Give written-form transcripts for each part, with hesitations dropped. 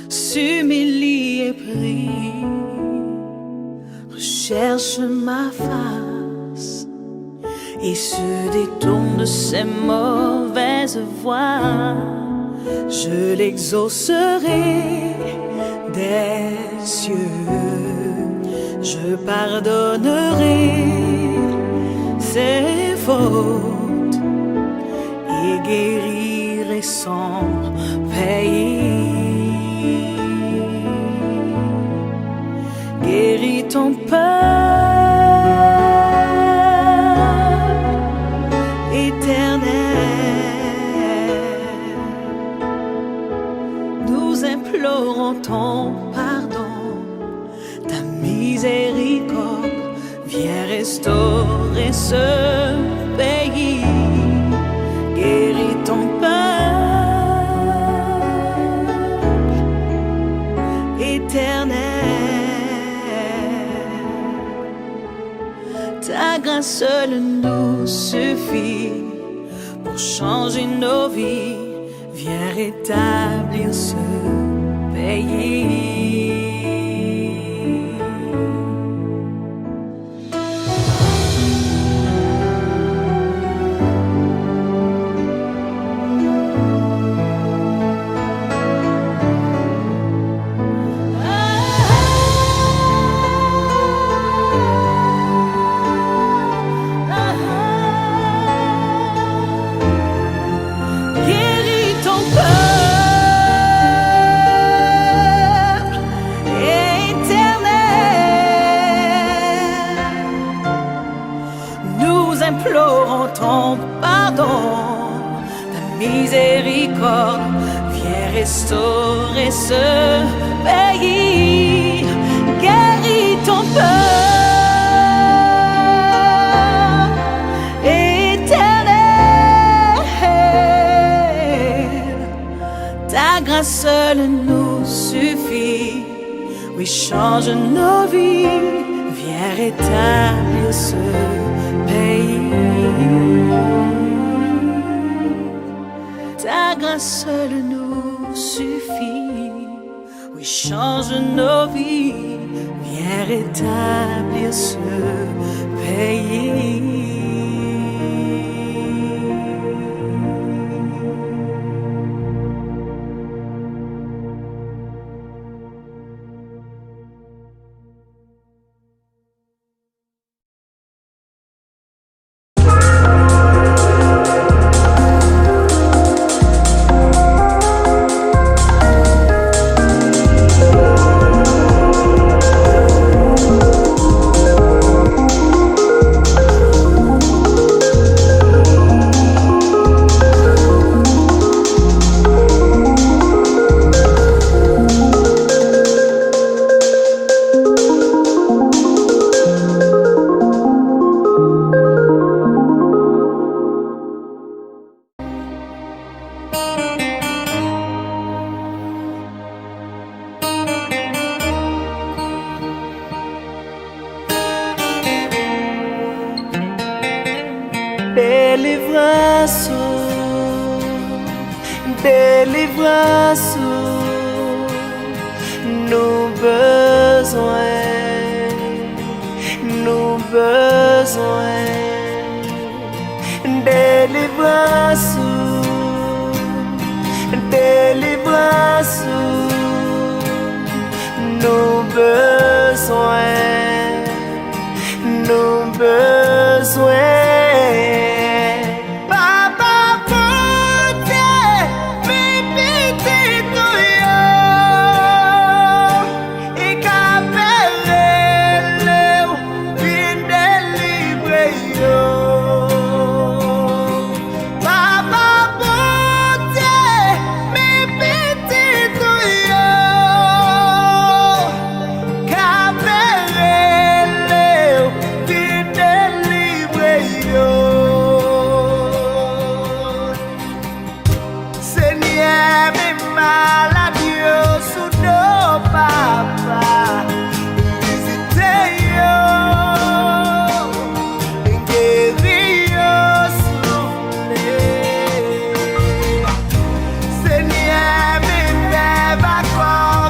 s'humilie et prie, recherche ma face et se détourne de ses mauvaises voies. Je l'exaucerai des cieux, je pardonnerai ses fautes et guérirai son pays. Guéris ton peuple éternel. Nous implorons ton pardon, ta miséricorde. Viens restaurer ce pays. Guéris ton peuple éternel. Ta grâce seule nous suffit pour changer nos vies. Viens rétablir ce pays. Implorons ton pardon, ta miséricorde. Viens restaurer ce pays. Guéris ton peuple éternel. Ta grâce seule nous suffit. Oui, change nos vies. Viens rétablir ce pays. Ta grâce seule nous suffit. Oui, change nos vies. Viens rétablir ce pays. Délivrance, délivrance, nous besoin, nous besoin. Délivrance, délivrance, nous besoin, nous besoin. Seigneur, mes rêves à quoi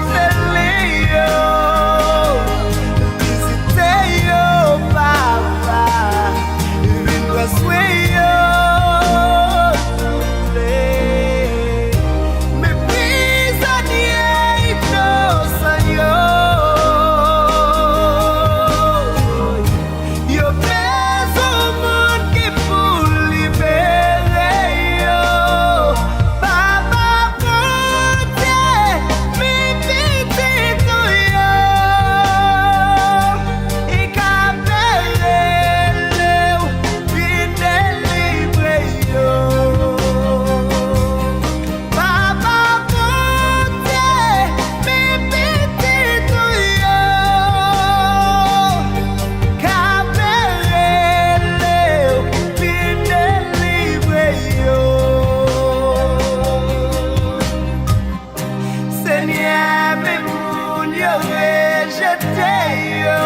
yo rejete yo.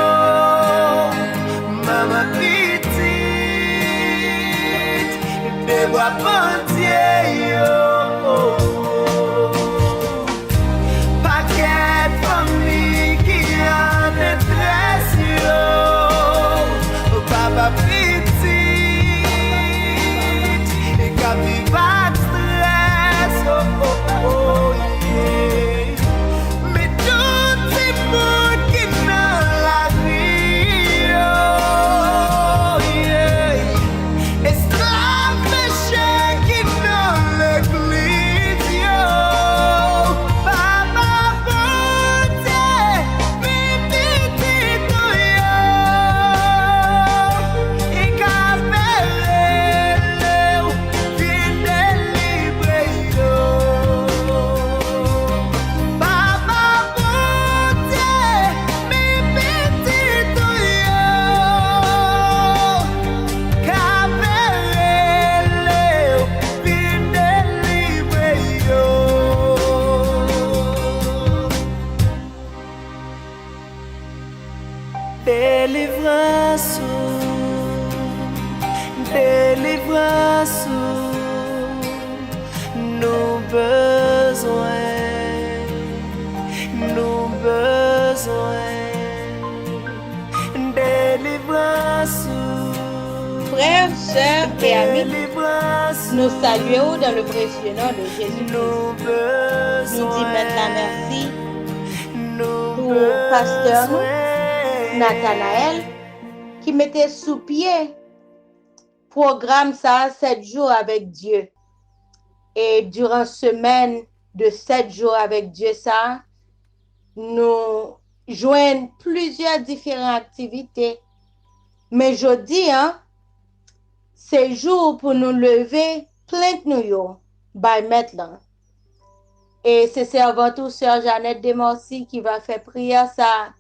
Maman petite, de bois pontier yo. Paquet famille qui en détresse yo. Papa petite, et quand il va stress, oh oh oh yeah. Mais tout ces monde qui dans la vie, oh yeah. Esclave péché qui dans l'église, yo. Papa pontier, pipi tito yo. Et capelle, vin délivrer yo. Papa pontier, pipi tito yo. Capelle, vin délivrer yo. Délivrance, délivrance, nous besoin, nous besoin, délivrance, Frères, sœurs et amis, délivrance, nous saluons dans le précieux nom de Jésus-Christ. nous besoin, Nous disons maintenant merci nous pour pasteur nous, besoin. Nathanaël, qui mettait sous pied programme ça 7 jours avec Dieu. Et durant semaine de 7 jours avec Dieu ça, nous joignons plusieurs différentes activités. Mais je dis, c'est jour pour nous lever plein de nous, by maintenant. Et c'est avant tout sœur Jeannette Demorcy qui va faire prière ça,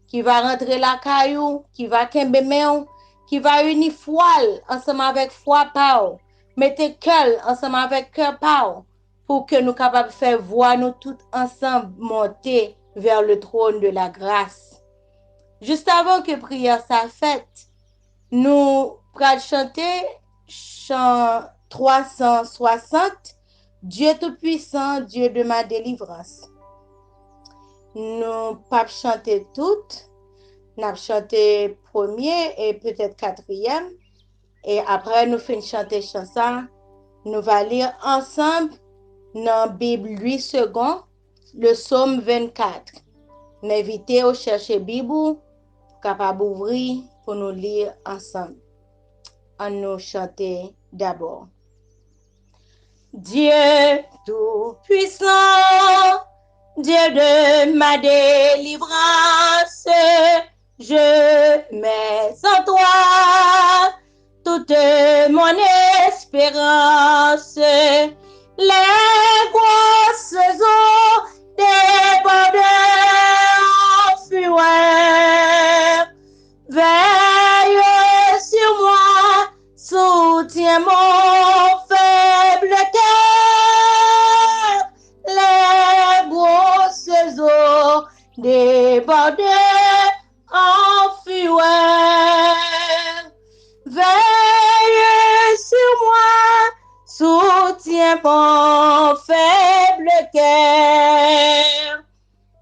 qui va rentrer la caillou, qui va kembe meon, qui va unir foile ensemble avec foi pao, mettez cœur ensemble avec cœur pao, pour que nous capables de faire voix nous tous ensemble monter vers le trône de la grâce. Juste avant que prière soit faite, nous allons chanter chant 360, Dieu Tout-Puissant, Dieu de ma délivrance. Nous pas chanter toutes, nous avons chanté premier et peut-être quatrième, et après nous finissons chanter chanson, nous allons lire ensemble dans la Bible 8 secondes, le psaume 24. M'inviter à chercher Bible, capable d'ouvrir pour nous lire ensemble. On nous chanter d'abord. Dieu Tout-Puissant, Dieu de ma délivrance, je mets en toi toute mon espérance. Les grosses eaux débordent en fureur. Veille sur moi, soutiens mon faible cœur. Les grosses eaux débordent en fureur. Veille sur moi, soutiens mon faible cœur.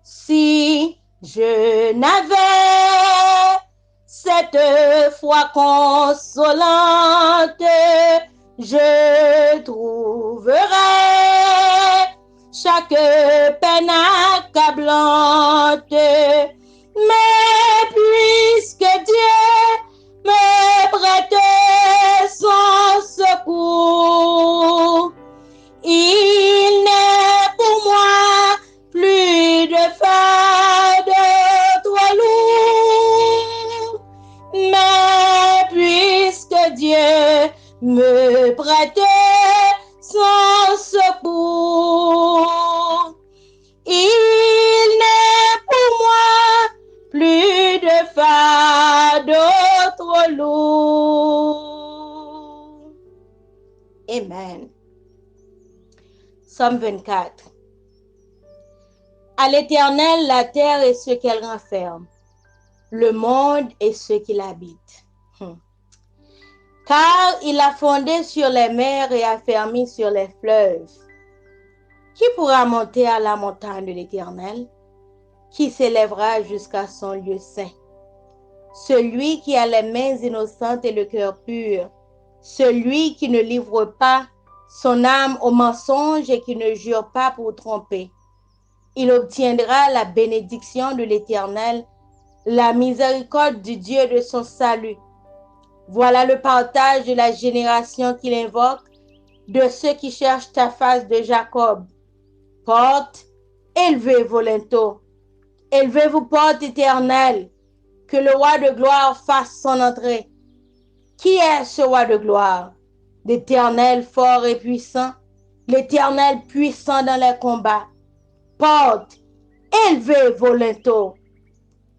Si je n'avais cette foi consolante, je trouverais chaque peine accablante. Mais puisque Dieu me prête son secours, il n'est pour moi plus de fardeau trop lourd. Mais puisque Dieu me prête son secours, il n'est pour moi plus de fardeau trop lourd. Amen. Psaume 24. À l'Éternel la terre et ce qu'elle renferme, le monde et ceux qui l'habitent. Car il a fondé sur les mers et affermi sur les fleuves. Qui pourra monter à la montagne de l'Éternel? Qui s'élèvera jusqu'à son lieu saint? Celui qui a les mains innocentes et le cœur pur, celui qui ne livre pas son âme au mensonge et qui ne jure pas pour tromper. Il obtiendra la bénédiction de l'Éternel, la miséricorde du Dieu de son salut. Voilà le partage de la génération qu'il invoque, de ceux qui cherchent ta face de Jacob. Porte, élevez vos linteaux, élevez vos portes éternelles, que le roi de gloire fasse son entrée. Qui est ce roi de gloire? L'Éternel fort et puissant, l'Éternel puissant dans les combats. Porte, élevez vos linteaux,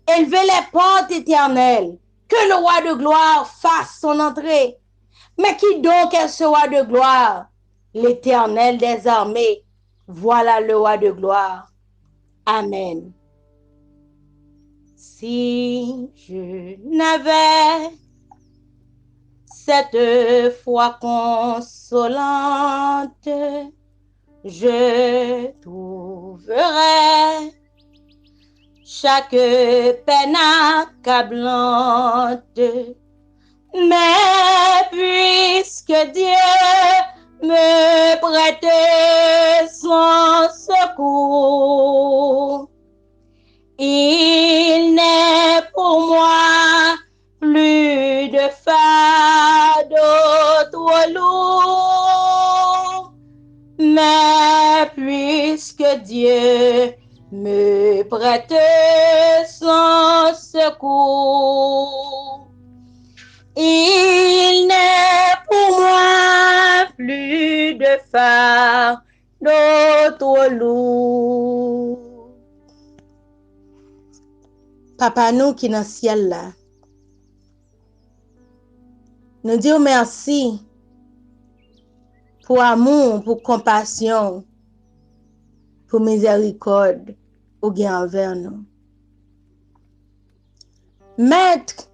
élevez les portes éternelles, que le roi de gloire fasse son entrée. Mais qui donc est ce roi de gloire? L'Éternel des armées, voilà le roi de gloire. Amen. Si je n'avais cette foi consolante, je trouverais chaque peine accablante. Mais puisque Dieu me prête son secours, il n'est pour moi plus de fardeau trop lourd. Mais puisque Dieu me prête son secours, il n'est pour moi plus de fardeau trop lourd. Papa nous qui dans le ciel là, nous disons merci pour amour, pour compassion, pour miséricorde ou bien envers nous. Maître,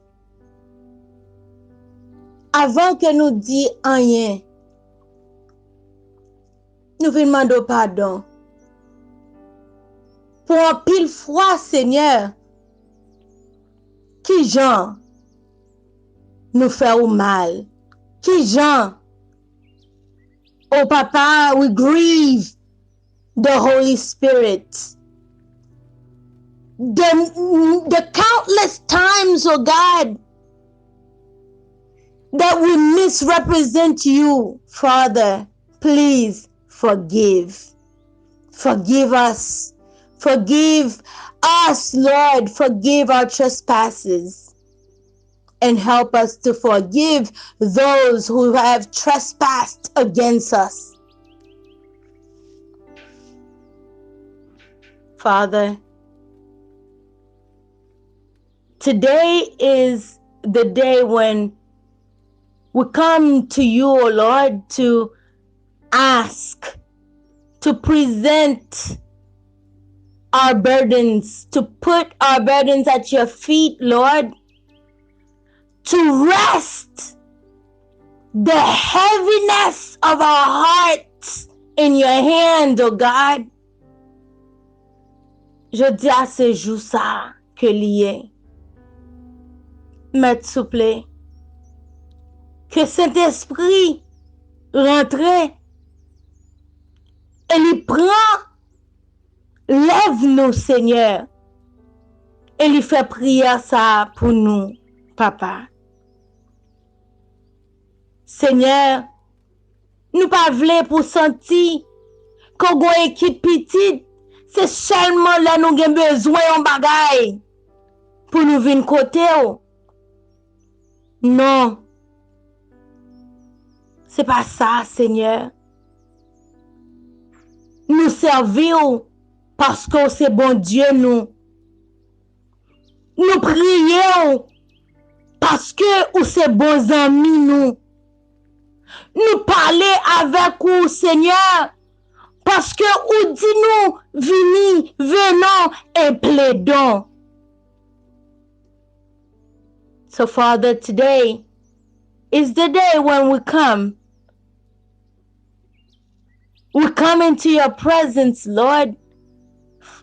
avant que nous disions rien, nous vous demandons pardon. Pour un pile fois, Seigneur, qui gens nous fait au mal? Qui gens? Oh Papa, we grieve the Holy Spirit. The countless times, oh God, that we misrepresent you, Father, please forgive. Forgive us. Forgive us, Lord. Forgive our trespasses. And help us to forgive those who have trespassed against us. Father, today is the day when we come to you, O Lord, to ask, to present our burdens, to put our burdens at your feet, Lord, to rest the heaviness of our hearts in your hand, oh God. Je dis à ce jour ça que lié. Maître souple, que Saint-Esprit rentre et il prend, lève-nous, Seigneur, et il fait prière ça pour nous, Papa. Seigneur, nous pas voulons pour sentir qu'on a une équipe petite, c'est seulement là nous avons besoin de bagaille pour nous venir côté. Non, c'est pas ça, Seigneur. Nous servions parce que c'est bon Dieu nous. Nous prions parce que c'est bons amis nous. Nous parler avec vous, Seigneur, parce que vous dit nous, venez et plaidons. So, Father, today is the day when we come. We come into your presence, Lord,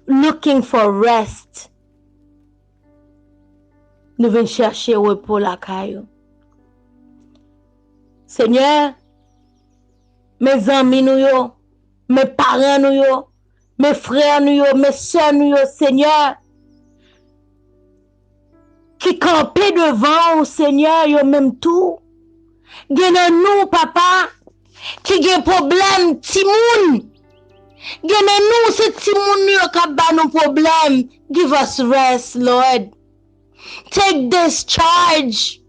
looking for rest. Nous venons chercher repos la caillou. Seigneur, mes amis nous yo, mes parents nous yo, mes frères nous yo, mes soeurs nous yo, Seigneur, qui campaient devant, Seigneur, yo même tout. Gêne nous, papa, qui gen problème, timoun. Gêne nous, ce timoun yo qui ba nos problèmes. Give us rest, Lord. Take this charge.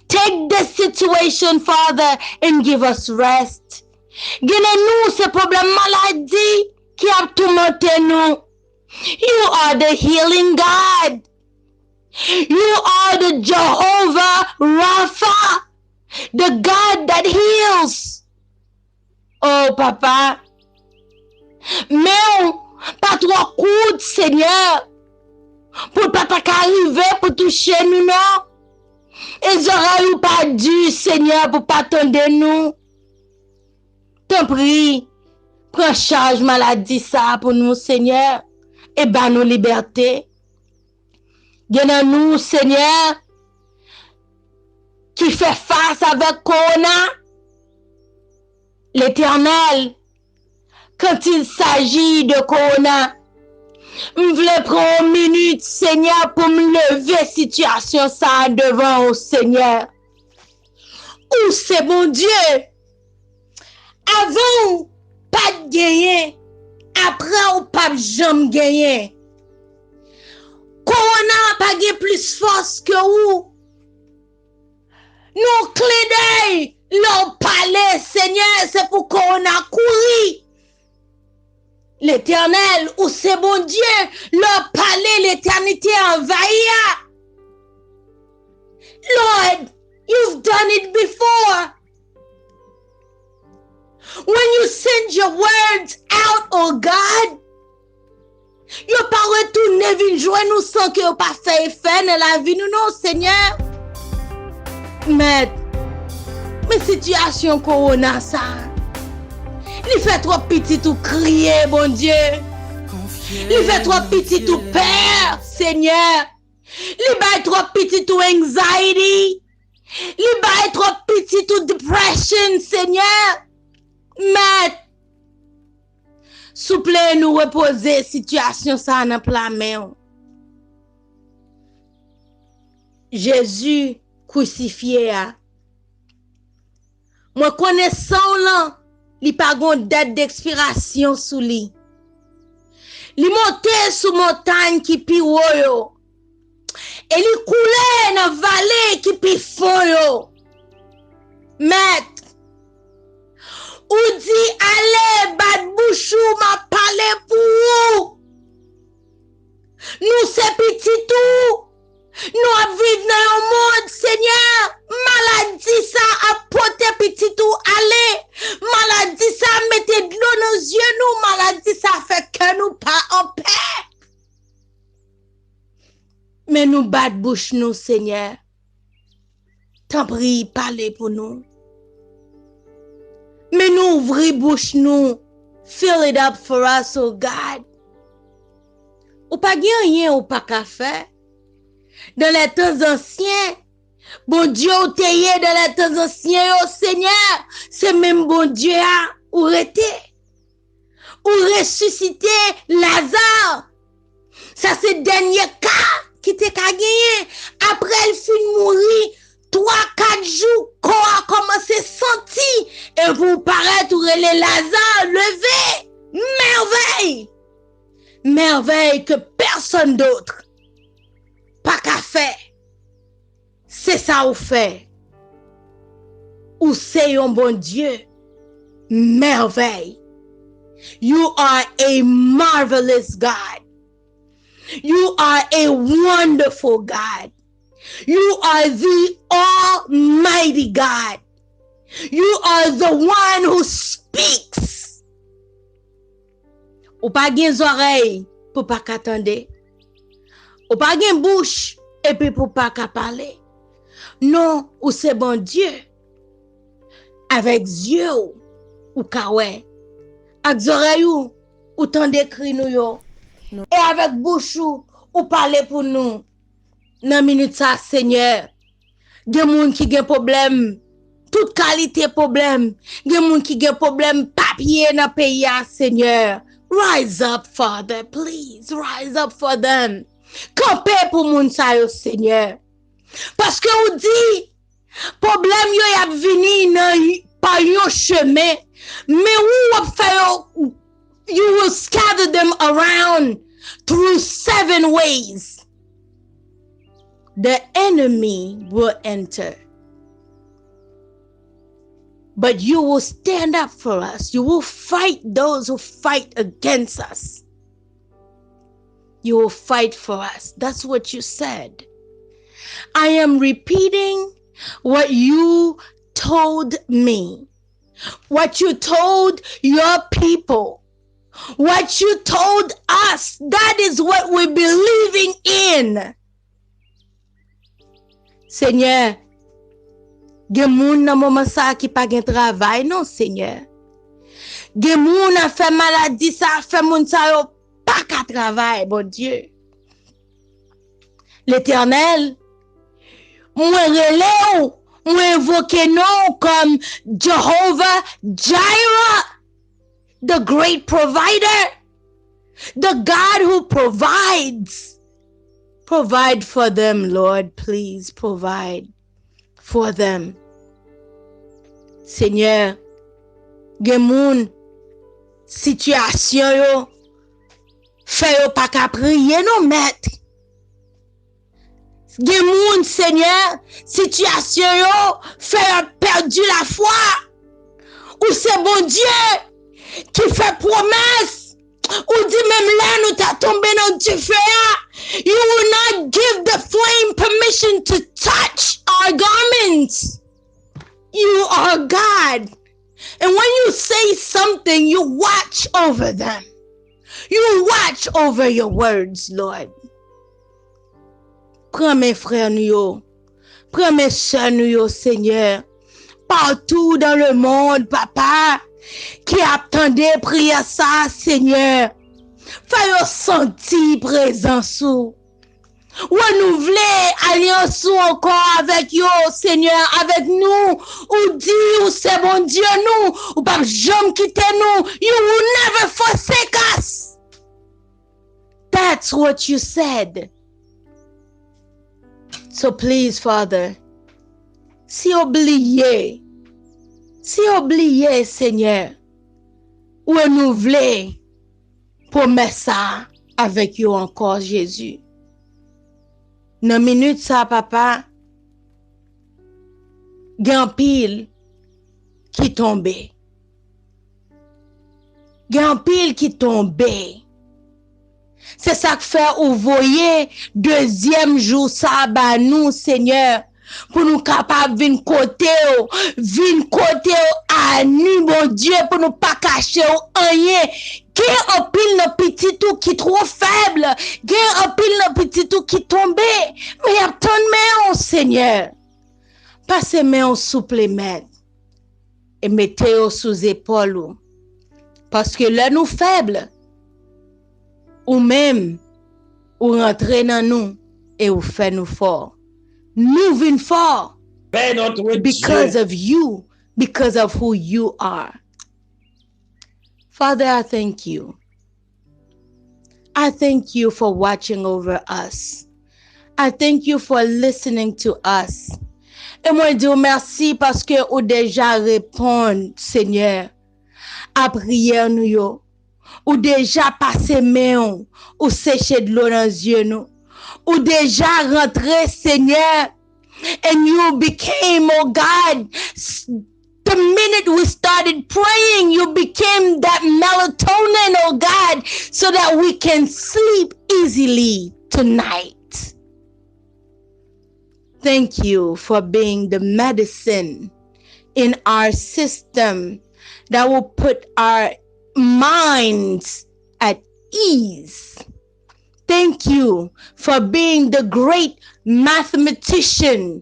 Take this situation, Father, and give us rest. Gêne nous, ce problème maladie qui a tourmenté nous. You are the healing God. You are the Jehovah Rapha, the God that heals. Oh, Papa, mais pas trop coude, Seigneur, pour pas arriver pour toucher nous, non. Ils auraient pas dû, Seigneur, pour pas attendre nous. T'en prie, prends charge maladie ça pour nous, Seigneur, et ban nous liberté. Gêne nous, Seigneur, qui fait face avec Corona, l'Éternel, quand il s'agit de Corona, je voulais prendre une minute, Seigneur, pour me lever situation ça devant au Seigneur. Où c'est mon Dieu? Avant, pas de gagner. Après, ou pas jamais gagner. Corona pas de plus force que vous. Nous clé d'œil, leur palais, Seigneur, c'est pour Corona courir. L'Éternel, où c'est bon Dieu, leur palais, l'éternité envahia. Lord, you've done it before. When you send your words out, oh God, you pas retourner venir joindre nous sans que vous pas fait effet dans la vie nous non Seigneur. Mais situation corona ça. Il fait trop petit tout crier bon Dieu. Il fait trop petit tout peur Seigneur. Il fait trop petit tout anxiety. Il fait trop petit tout depression Seigneur. Mais s'il vous plaît, nous reposer situation ça dans la main. Jésus crucifié a. Moi connaissant là, il pas gon date d'expiration sous lui. Il montait sous montagne qui pi haut yo. Et il coulait dans vallée qui pi fond yo. Maître ou dit allez bad bouchou m'a parlé pour vous. Nous c'est petit tout. Nous vivons dans un monde Seigneur. Maladie ça a porté petit tout allez. Maladie ça mettez de l'eau dans nos yeux nous. Maladie ça fait que nous pas en paix. Mais nous bad bouche nous Seigneur. T'en prie parlez pour nous. Mais nous ouvrir bouche nous. Fill it up for us, oh God. Ou pas rien ou pas qu'à faire. Dans les temps anciens, bon Dieu ou teye dans les temps anciens, oh Seigneur, c'est même bon Dieu a ou rete. Ou ressuscité Lazare. Ça c'est le dernier cas qui te ka gagné. Après il fin mourir. 3-4 jours, qu'on a commencé à sentir et vous paraître les Lazare levé. Merveille. Merveille que personne d'autre pas qu'à faire. C'est ça ou fait. Ou c'est un bon Dieu. Merveille. You are a marvelous God. You are a wonderful God. You are the Almighty God. You are the one who speaks. Ou pas gen oreilles pour pas qu'attendre. Ou pas gen bouche, et puis pour pas qu'à parler. Non, ou c'est bon Dieu. Avec yeux ou kawè. Ak oreilles ou tande cri nou yo. Et avec bouche ou parler pour nous. Nan minute ça, Seigneur. Gen moun ki gen problème. Toute qualité problème. Gen moun ki gen problème papier nan pays ya, Seigneur. Rise up, Father, please. Rise up for them. Campez pour moun sa yo, Seigneur. Parce que ou dit, problème yo y a vini nan par yon chemin, mais ou fait yo, you will scatter them around through 7 ways. The enemy will enter. But you will stand up for us. You will fight those who fight against us. You will fight for us. That's what you said. I am repeating what you told me. What you told your people. What you told us. That is what we're believing in. Seigneur, gen moun nan moment sa ki pa gen travail, non, Seigneur. Gen moun a fait maladie sa, fait moun sa yo pa ka travail, bon Dieu. L'Éternel, moi relè ou, moi invoqué non comme Jehovah Jireh, the great provider, the God who provides. Provide for them, Lord, please provide for them. Seigneur, gen moun situation yo fè yo pa ka priye non maître. Gen moun, Seigneur, situation yo fè yo perdu la foi. Ou c'est bon Dieu qui fait promesse. Ou dit même là nous t'a tombé dans du feu. You will not give the flame permission to touch our garments. You are God. And when you say something, you watch over them. You watch over your words, Lord. Prends mes frères nous yo. Prends mes sœurs nous yo, Seigneur. Partout dans le monde, Papa, qui attendait prier ça, Seigneur. Fais-yo sentir présence ou. Renouveler alliance ou encore avec yo, Seigneur, avec nous. Ou dit, ou c'est bon Dieu nous. Ou pas jamais quitter nous. You will never forsake us. That's what you said. So please, Father, si oublié, Seigneur, renouveler promesse ça avec you encore, Jésus. Dans minute ça, Papa, gen pile qui tombe. Gen pile qui tombe. C'est ça que fait ou voyez deuxième jour ça ba nous, Seigneur, pour nous capables vin côté à nous, mon Dieu, pour nous pas cacher rien. Gen un pile nos petit tout qui trop faible, gen un pile nos petit tout qui tombe. Mais attends, Seigneur, passez main au supplément et mettez-le sous épaule, parce que là nous faibles, ou même ou rentrer dans nous et ou fait nous fort. Nous vin fort because of you, because of who you are. Father, I thank you. I thank you for watching over us. I thank you for listening to us. Et moi dis merci parce que ou déjà répond, Seigneur, à prière nous yo. Ou déjà passé main, ou séché de l'eau dans les yeux nous. Ou déjà rentré, Seigneur, and you became, oh God, the minute we started praying, you became that melatonin, oh God, so that we can sleep easily tonight. Thank you for being the medicine in our system that will put our minds at ease. Thank you for being the great mathematician,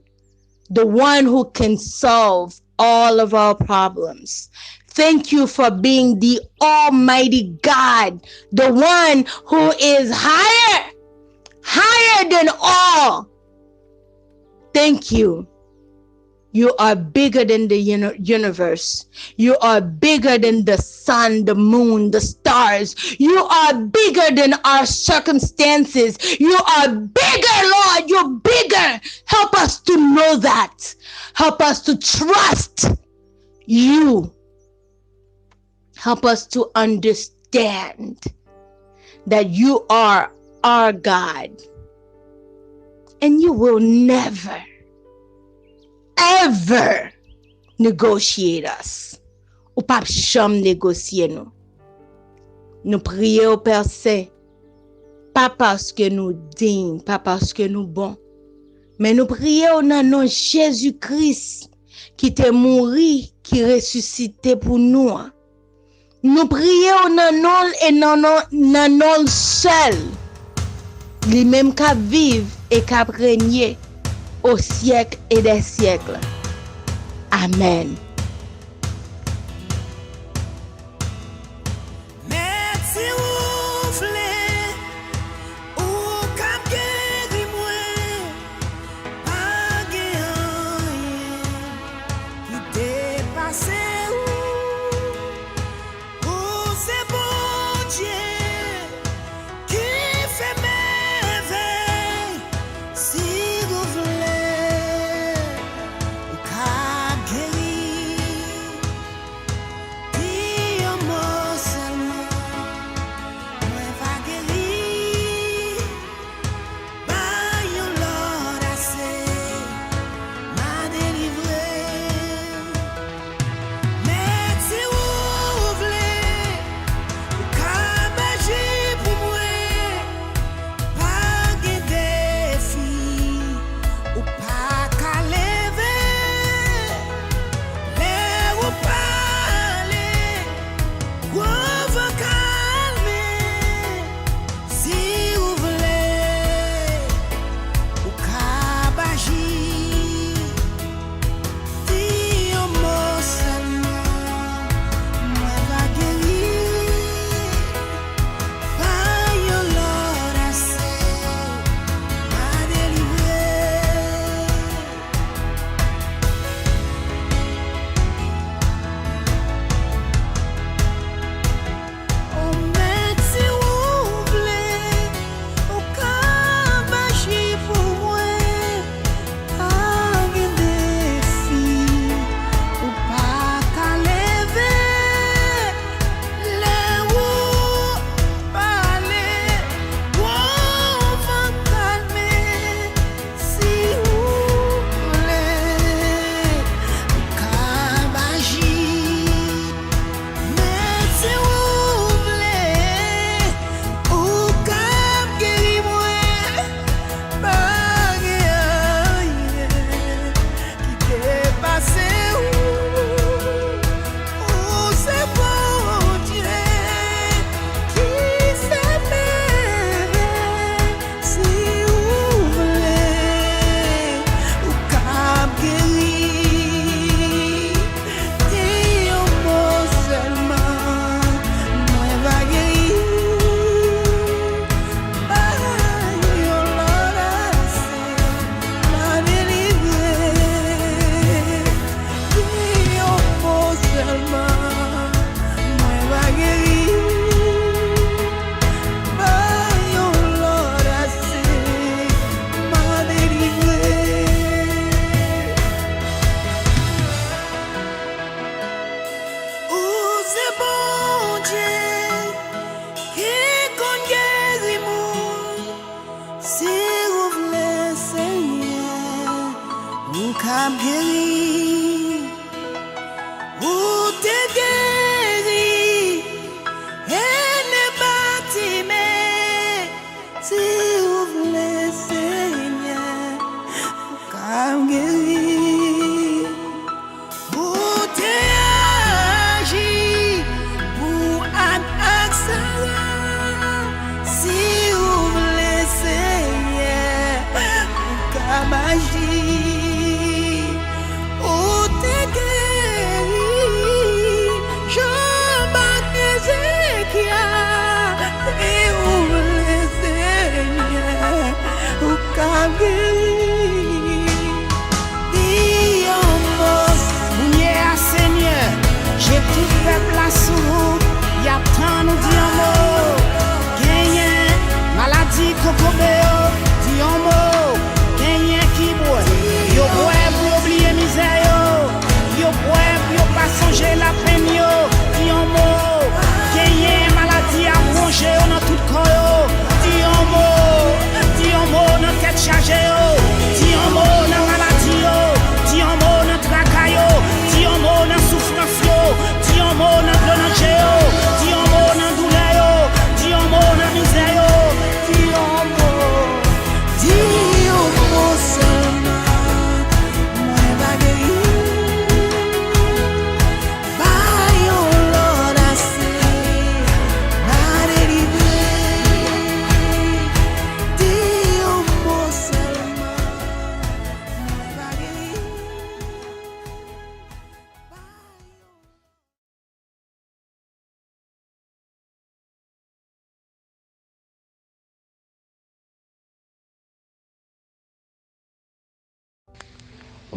the one who can solve all of our problems. Thank you for being the Almighty God, the one who is higher than all. Thank you. You are bigger than the universe. You are bigger than the sun, the moon, the stars. You are bigger than our circumstances. You are bigger, Lord. You're bigger. Help us to know that. Help us to trust you. Help us to understand that you are our God. And you will never, ever negotiate us. Ou pas cham négocier nous. Nous prions au Père Saint, pas parce que nous dignes, pas parce que nous bons, mais nous prions dans le nom de Jésus-Christ qui t'est mort, qui ressuscité pour nous. Nous prions dans nom et dans nom seul, lui-même qui vive et qui règne au siècle et des siècles. Amen. Merci ou vle, ou k'ap geri mwen, pa gen anyen ki depase ou se bon Dieu qui fait merveille. Si vous voulez, ou k'ap geri, di un mot seulement, mwen va geri. Ba yon Lord assez, m'a délivré. Merci ou vle, ou k'ap agir pour moi, pa gen défi, ou pa ka leve. Le ou pale, ou va calme. Si ou vle, ou k'ap agir, di un mot seulement, mwen va geri. Pa yon Lord assez, m'a délivré. Oh, merci ou vle, ou k'ap agir pour moi, pa gen défi, ou pa ka leve. Le ou pale, ou va calme. Si ou vle, ou k'ap agir. Merci ou vle, ou k'ap geri mwen, pa gen anyen ki depase ou se bon Dieu qui fait merveille. Si ou vle, ou k'ap geri, di un mot seulement, mwen va geri. Pa yon Lord assez, m'a délivré. Di un mot seulement, mwen va geri. Pa yon Lord assez, m'a délivré. Ou se bon Dieu qui kon geri moun. Si ou vle Seigneur, ou k'ap geri, ou te geri, et ne batime. Si ou vle Seigneur, ou k'ap geri, ou te agi pour an ak Sarah. Si ou vle,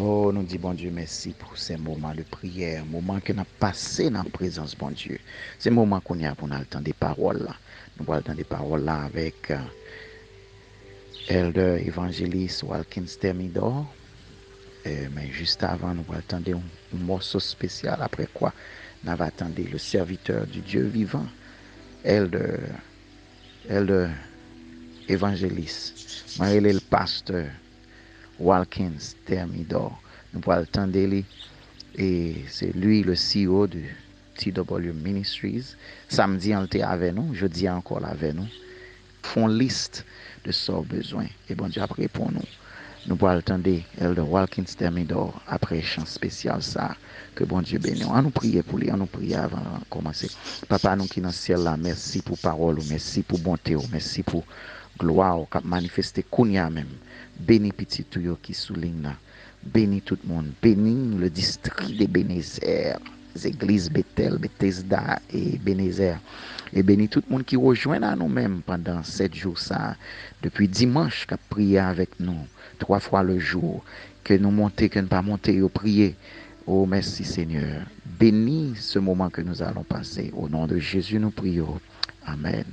Oh, nous disons, bon Dieu, merci pour ces moments de prière, moments que nous avons passés dans la présence, bon Dieu. Ces moments qu'on a pour nous entendre des paroles là. Nous allons entendre des paroles là avec Elder Evangelist Walkins Thermidor. Mais juste avant, nous allons attendre un morceau spécial. Après quoi, nous allons attendre le serviteur du Dieu vivant, Elder Evangelist, Marie le pasteur Walkins Thermidor. Nous allons attendre lui. Et c'est lui le CEO de TW Ministries. Samedi, on était avec nous, jeudi encore avec nous. Font liste de ce besoin. Et bon Dieu après pour nous. Nous pourrons attendre Elder Walkins Thermidor après chant spécial ça. Que bon Dieu bénisse. On nous prier pour lui, on nous prier avant de commencer. Papa, nous qui dans le ciel là, merci pour parole, merci pour bonté, merci pour gloire qui manifesté kounya même. Bénis petit tout qui souligne là. Bénis tout le monde. Bénis le district de Bénézer, les églises Bethel, Bethesda et Bénézer. Et bénis tout le monde qui rejoint à nous-mêmes pendant 7 jours ça. Depuis dimanche, qui a prié avec nous 3 fois le jour. Que nous monter, que nous pas monter, prier. Oh, merci Seigneur. Bénis ce moment que nous allons passer. Au nom de Jésus, nous prions. Amen.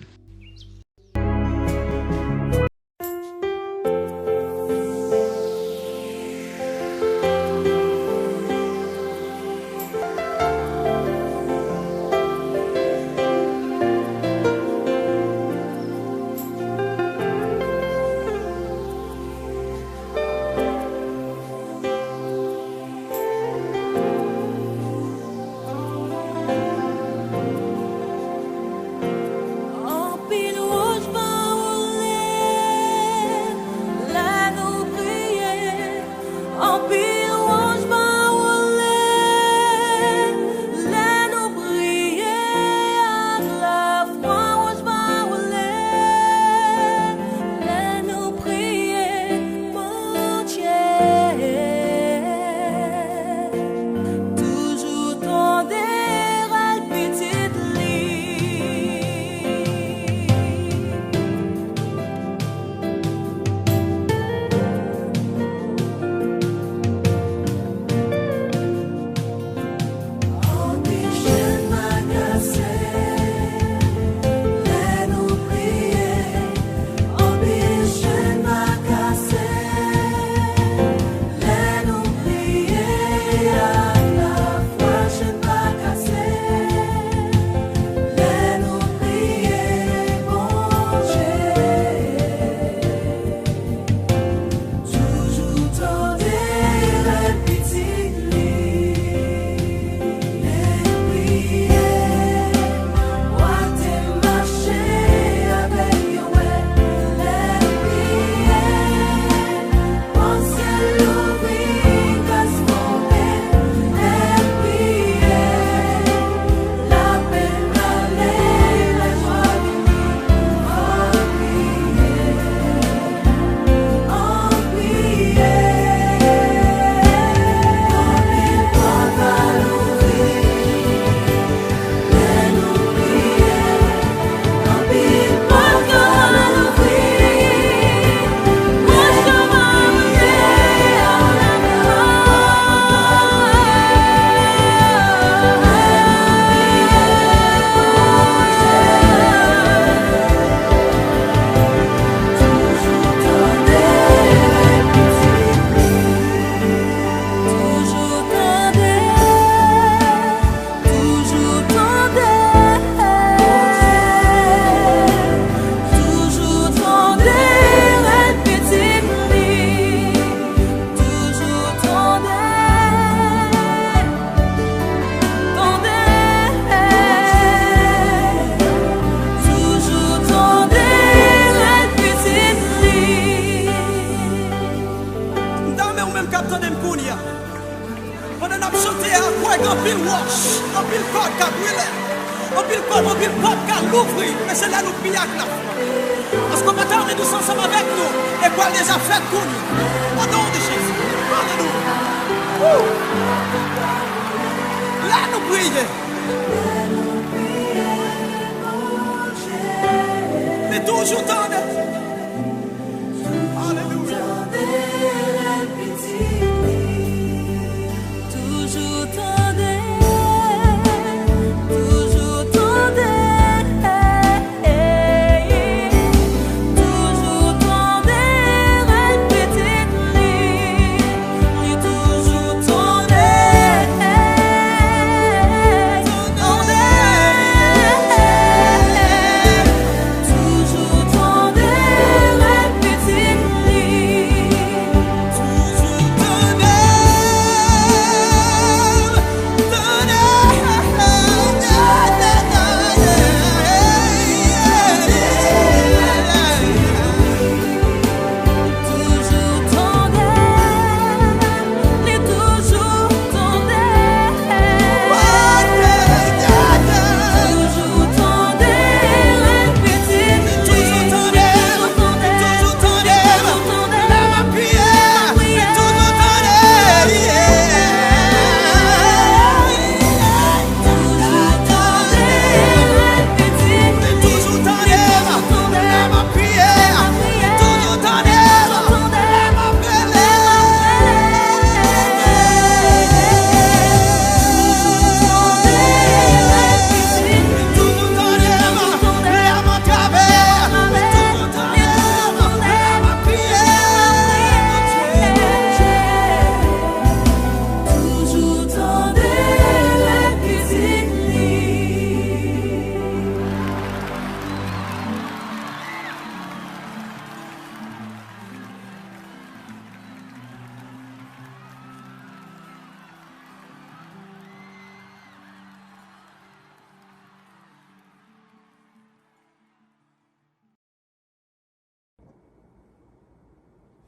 Alléluia.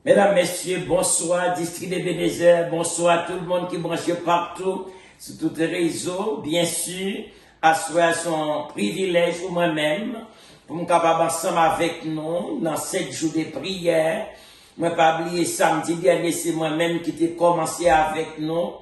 Mesdames, Messieurs, bonsoir, district de Bénézer, bonsoir tout le monde qui branche partout, sur tous les réseaux, bien sûr, à son privilège pour moi-même, pour me capable ensemble avec nous, dans 7 jours de prière. Moi, pas oublier samedi dernier, c'est moi-même qui t'ai commencé avec nous.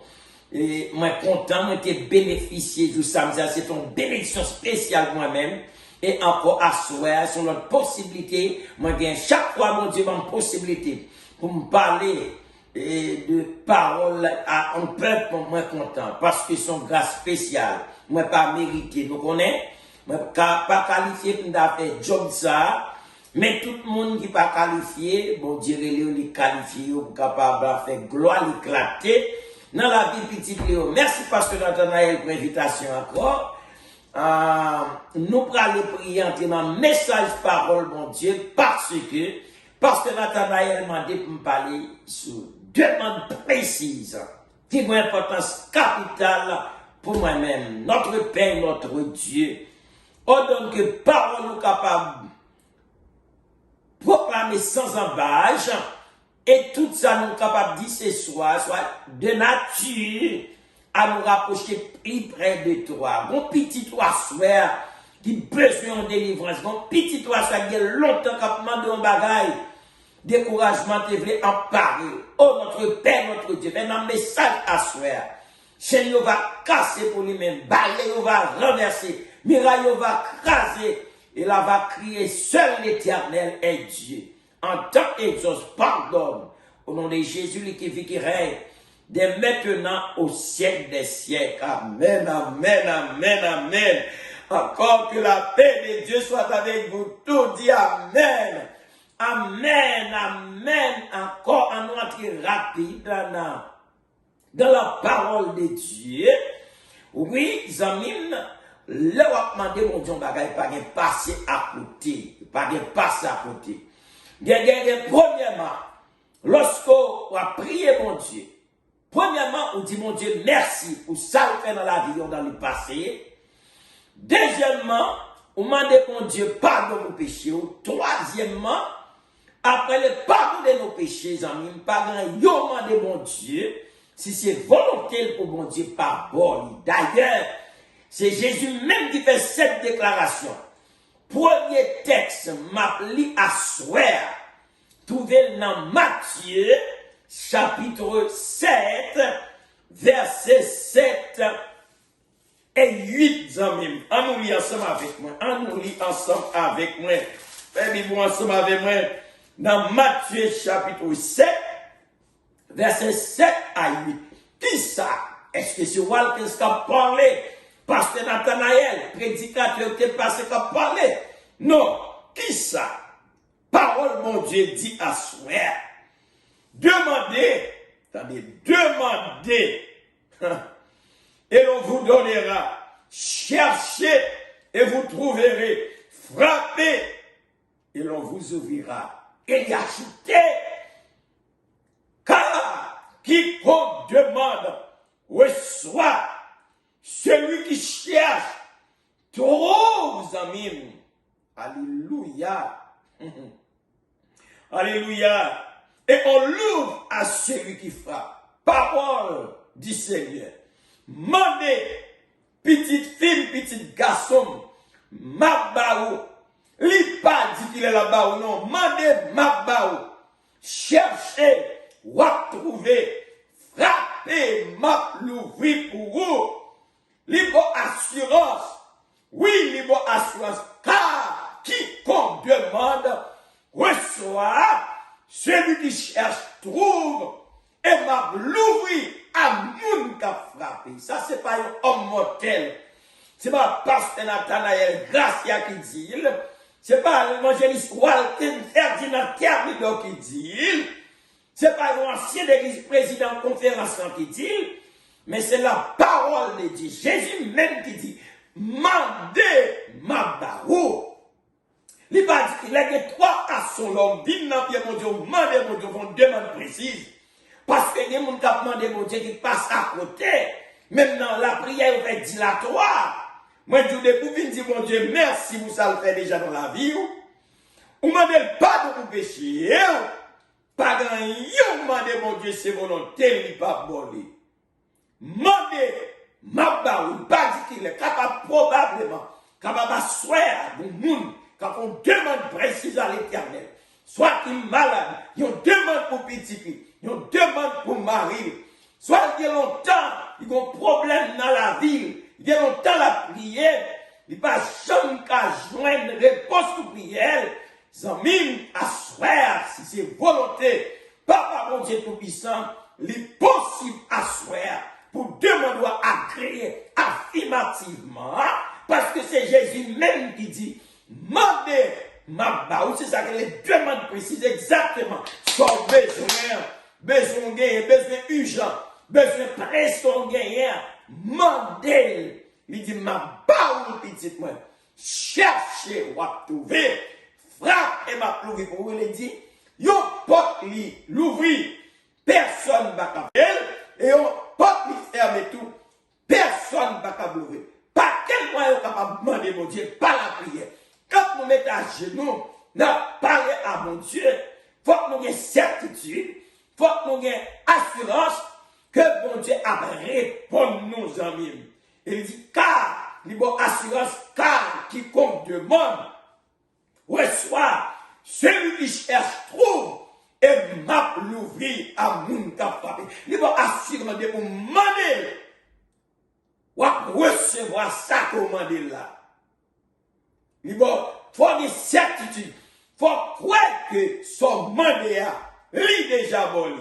Et moi, content, moi, t'ai bénéficié du samedi, c'est une bénédiction spéciale moi-même. Et encore à souhait, sur notre possibilité, moi, bien, chaque fois, mon Dieu, une possibilité pour me parler de paroles à un peuple, moi, content, parce que son grâce spéciale, moi, pas mérité, nous connaissons, moi, pas qualifié pour faire job ça, mais tout le monde qui pas qualifié, bon Dieu, les qualifié pour capable de faire gloire, l'éclater dans la vie petite Léo. Merci, Pasteur Nathanaël, pour l'invitation encore. Nous allons prier en un message parole, mon Dieu, parce que Nathanaël m'a dit pour me parler sur deux demandes précises, qui ont une importance capitale pour moi-même, notre Père, notre Dieu. Ordonne que parole nous capable proclamer sans embâche, et tout ça nous capable de dire ce soir, soit de nature, à nous rapprocher plus près de toi. Mon petit toi soeur qui besoin de délivrance. Mon petit toi soeur qui a longtemps qu'a demandé un bagage. Découragement te voulait en parler. Oh notre Père, notre Dieu, fais un message à soeur. Seigneur va casser pour lui-même. Balayer va renverser. Miraille va craser. Et là va crier, seul l'Éternel est Dieu. En tant qu'exauce, pardonne. Au nom de Jésus, lui qui vit, qui règne. Dès maintenant au siècle des siècles. Amen, amen, amen, amen. Encore que la paix de Dieu soit avec vous tous. Dis amen. Amen, amen. Encore un entrée rapide dans la parole de Dieu. Oui, Zamine, le wap mande mon Dieu bagay pas de passer à côté. Pas de passer à côté. Premièrement, lorsqu'on a prié mon Dieu, premièrement, on dit mon Dieu merci pour ça qu'on fait dans la vie, dans le passé. Deuxièmement, on demande mon Dieu pardon nos péchés. Troisièmement, après le pardon de nos péchés, amis, pas grand demande mon Dieu, si c'est volonté pour mon Dieu, pas bon. D'ailleurs, c'est Jésus même qui fait cette déclaration. Premier texte, m'appli à souhait, trouvé dans Matthieu, chapitre 7, versets 7 et 8, amis. On nous lit ensemble avec moi. On nous lit ensemble avec moi. Faites-vous ensemble avec moi. Dans Matthieu, chapitre 7, versets 7 à 8. Qui ça? Est-ce que c'est Walkins qui a parlé? Pasteur Nathanaël, prédicateur qui est passé qui a parlé? Non. Qui ça? Parole, mon Dieu, dit à souhait. Demandez, attendez, demandez, et l'on vous donnera. Cherchez, et vous trouverez. Frappez, et l'on vous ouvrira. Et y ajouté, car quiconque demande, reçoit. Celui qui cherche, trouve, amis. Alléluia. Alléluia. Et on l'ouvre à celui qui frappe. Parole du Seigneur. Mandez, petite fille, petit garçon, ma baou. Li pas dit qu'il est là-bas ou non. Mandez ma baou. Cherchez, ou trouver. Frappez, ma l'ouvrir pour vous. Libre assurance. Oui, libre assurance. Car quiconque demande, reçoit. Celui qui cherche, trouve. Et m'a l'ouvrir à moun qu'a frappé. Ça, c'est pas un homme mortel. C'est pas Pasteur Nathanaël Gracia qui dit. C'est pas l'évangéliste Walter Ferdinand Thermidor qui dit. C'est pas l'ancien d'église président conférence qui dit. Mais c'est la parole de Dieu. Jésus même qui dit, mandez ma barou. Il va dire qu'il y a trois à son l'homme, bin nan pied mon Dieu, mandez mon Dieu, une demande précise. Parce que les gens qui demandent mon Dieu qui passe à côté, même dans la prière, on fait dilatoire. Moi, je vous dis mon Dieu, merci pour ça le fait déjà dans la vie. Ou demandez le pardon pour péché. Pas grand yon demandé mon Dieu, c'est volonté, il pas volé. Mandé, ma baoui, pas dit qu'il est capable probablement, capable d'asseoir pour monde, quand on demande précise à l'éternel. Soit qu'il est malade, il demande pour petit, il demande pour mari. Soit il y a longtemps, il y a un problème dans la ville, il y a longtemps la prière, il pas jamais qu'à joindre réponse pour prière. Zamim, asseoir, si c'est volonté, Papa mon Dieu Tout-Puissant, il est possible asseoir pour demander à créer affirmativement, parce que c'est Jésus même qui dit, mandez ma baou, c'est ça que les demandes précises exactement, son besoin gagné, besoin urgent, besoin pressant gagné, mandez, il dit ma baou, petite moi, cherchez ou à trouver, frappe et m'a plouvé pour vous, il dit, yon porte li, l'ouvrir, personne va capable, et on porte li fermer tout, personne va capable l'ouvrir. Pas quel moyen capable de demander mon Dieu, pas la prière. Quand nous mettons à genoux, nous parlons à mon Dieu, faut que nous ayons certitude, faut que nous ayons assurance que mon Dieu a répondu nos amis. Il dit, car, il y a assurance, car quiconque demande, reçoit, celui qui cherche trouve, et m'a l'ouvrir à mon capable. Il y a assurance de vous demander, ou recevoir ça commandé là. Il faut une certitude. Il faut croire que son mandat est déjà bon.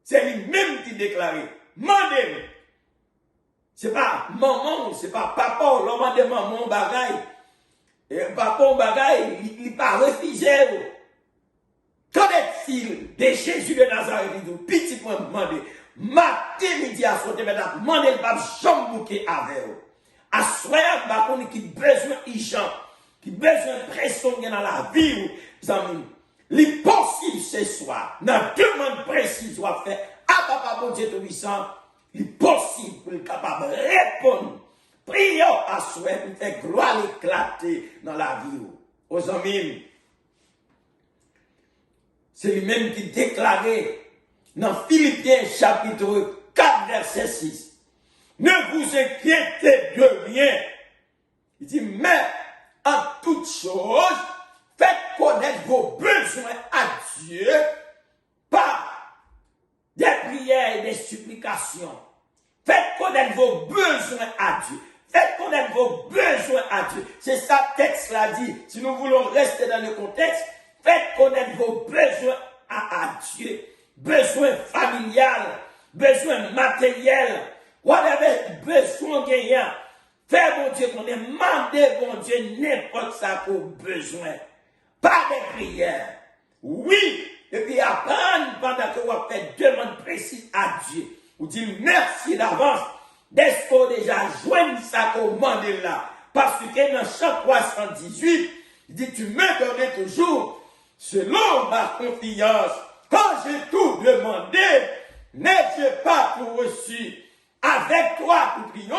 C'est lui-même qui déclare. Mandez. Ce n'est pas maman, ce n'est pas papa, l'homme demande maman bagaille. Et papa bagaille, il n'est pas refusé. Qu'en est-il de Jésus de Nazareth? Il dit, petit point demandé. Matin, midi, à sauter, maintenant, demandez le pape, jambe bouquet avec vous. À soir, bah, on qui besoin urgent, qui besoin pression dans la vie, amis. L'impossible ce soir, dans demande précise, soit fait à papa bon Dieu Tout-Puissant, l'impossible pour être capable de répondre. Prions à souhait pour faire gloire éclater dans la vie. Aux amis, c'est lui-même qui déclarait dans Philippiens chapitre 4 verset 6. Ne vous inquiétez de rien. Il dit, mais en toute chose, faites connaître vos besoins à Dieu par des prières et des supplications. Faites connaître vos besoins à Dieu. Faites connaître vos besoins à Dieu. C'est ça le texte l'a dit. Si nous voulons rester dans le contexte, faites connaître vos besoins à Dieu. Besoins familial, besoins matériels, whatever besoin gagnant. Fais mon Dieu qu'on ait demandé mon Dieu n'importe ça pour besoin. Pas de prière. Oui, et puis apprendre pendant que vous faites demande précise à Dieu. Vous dites merci d'avance d'être qu'on déjà joint ça commande là. Parce que dans chant 318, il dit tu me donnes toujours selon ma confiance. Quand j'ai tout demandé, n'ai-je pas tout reçu? Avec toi, nous prions,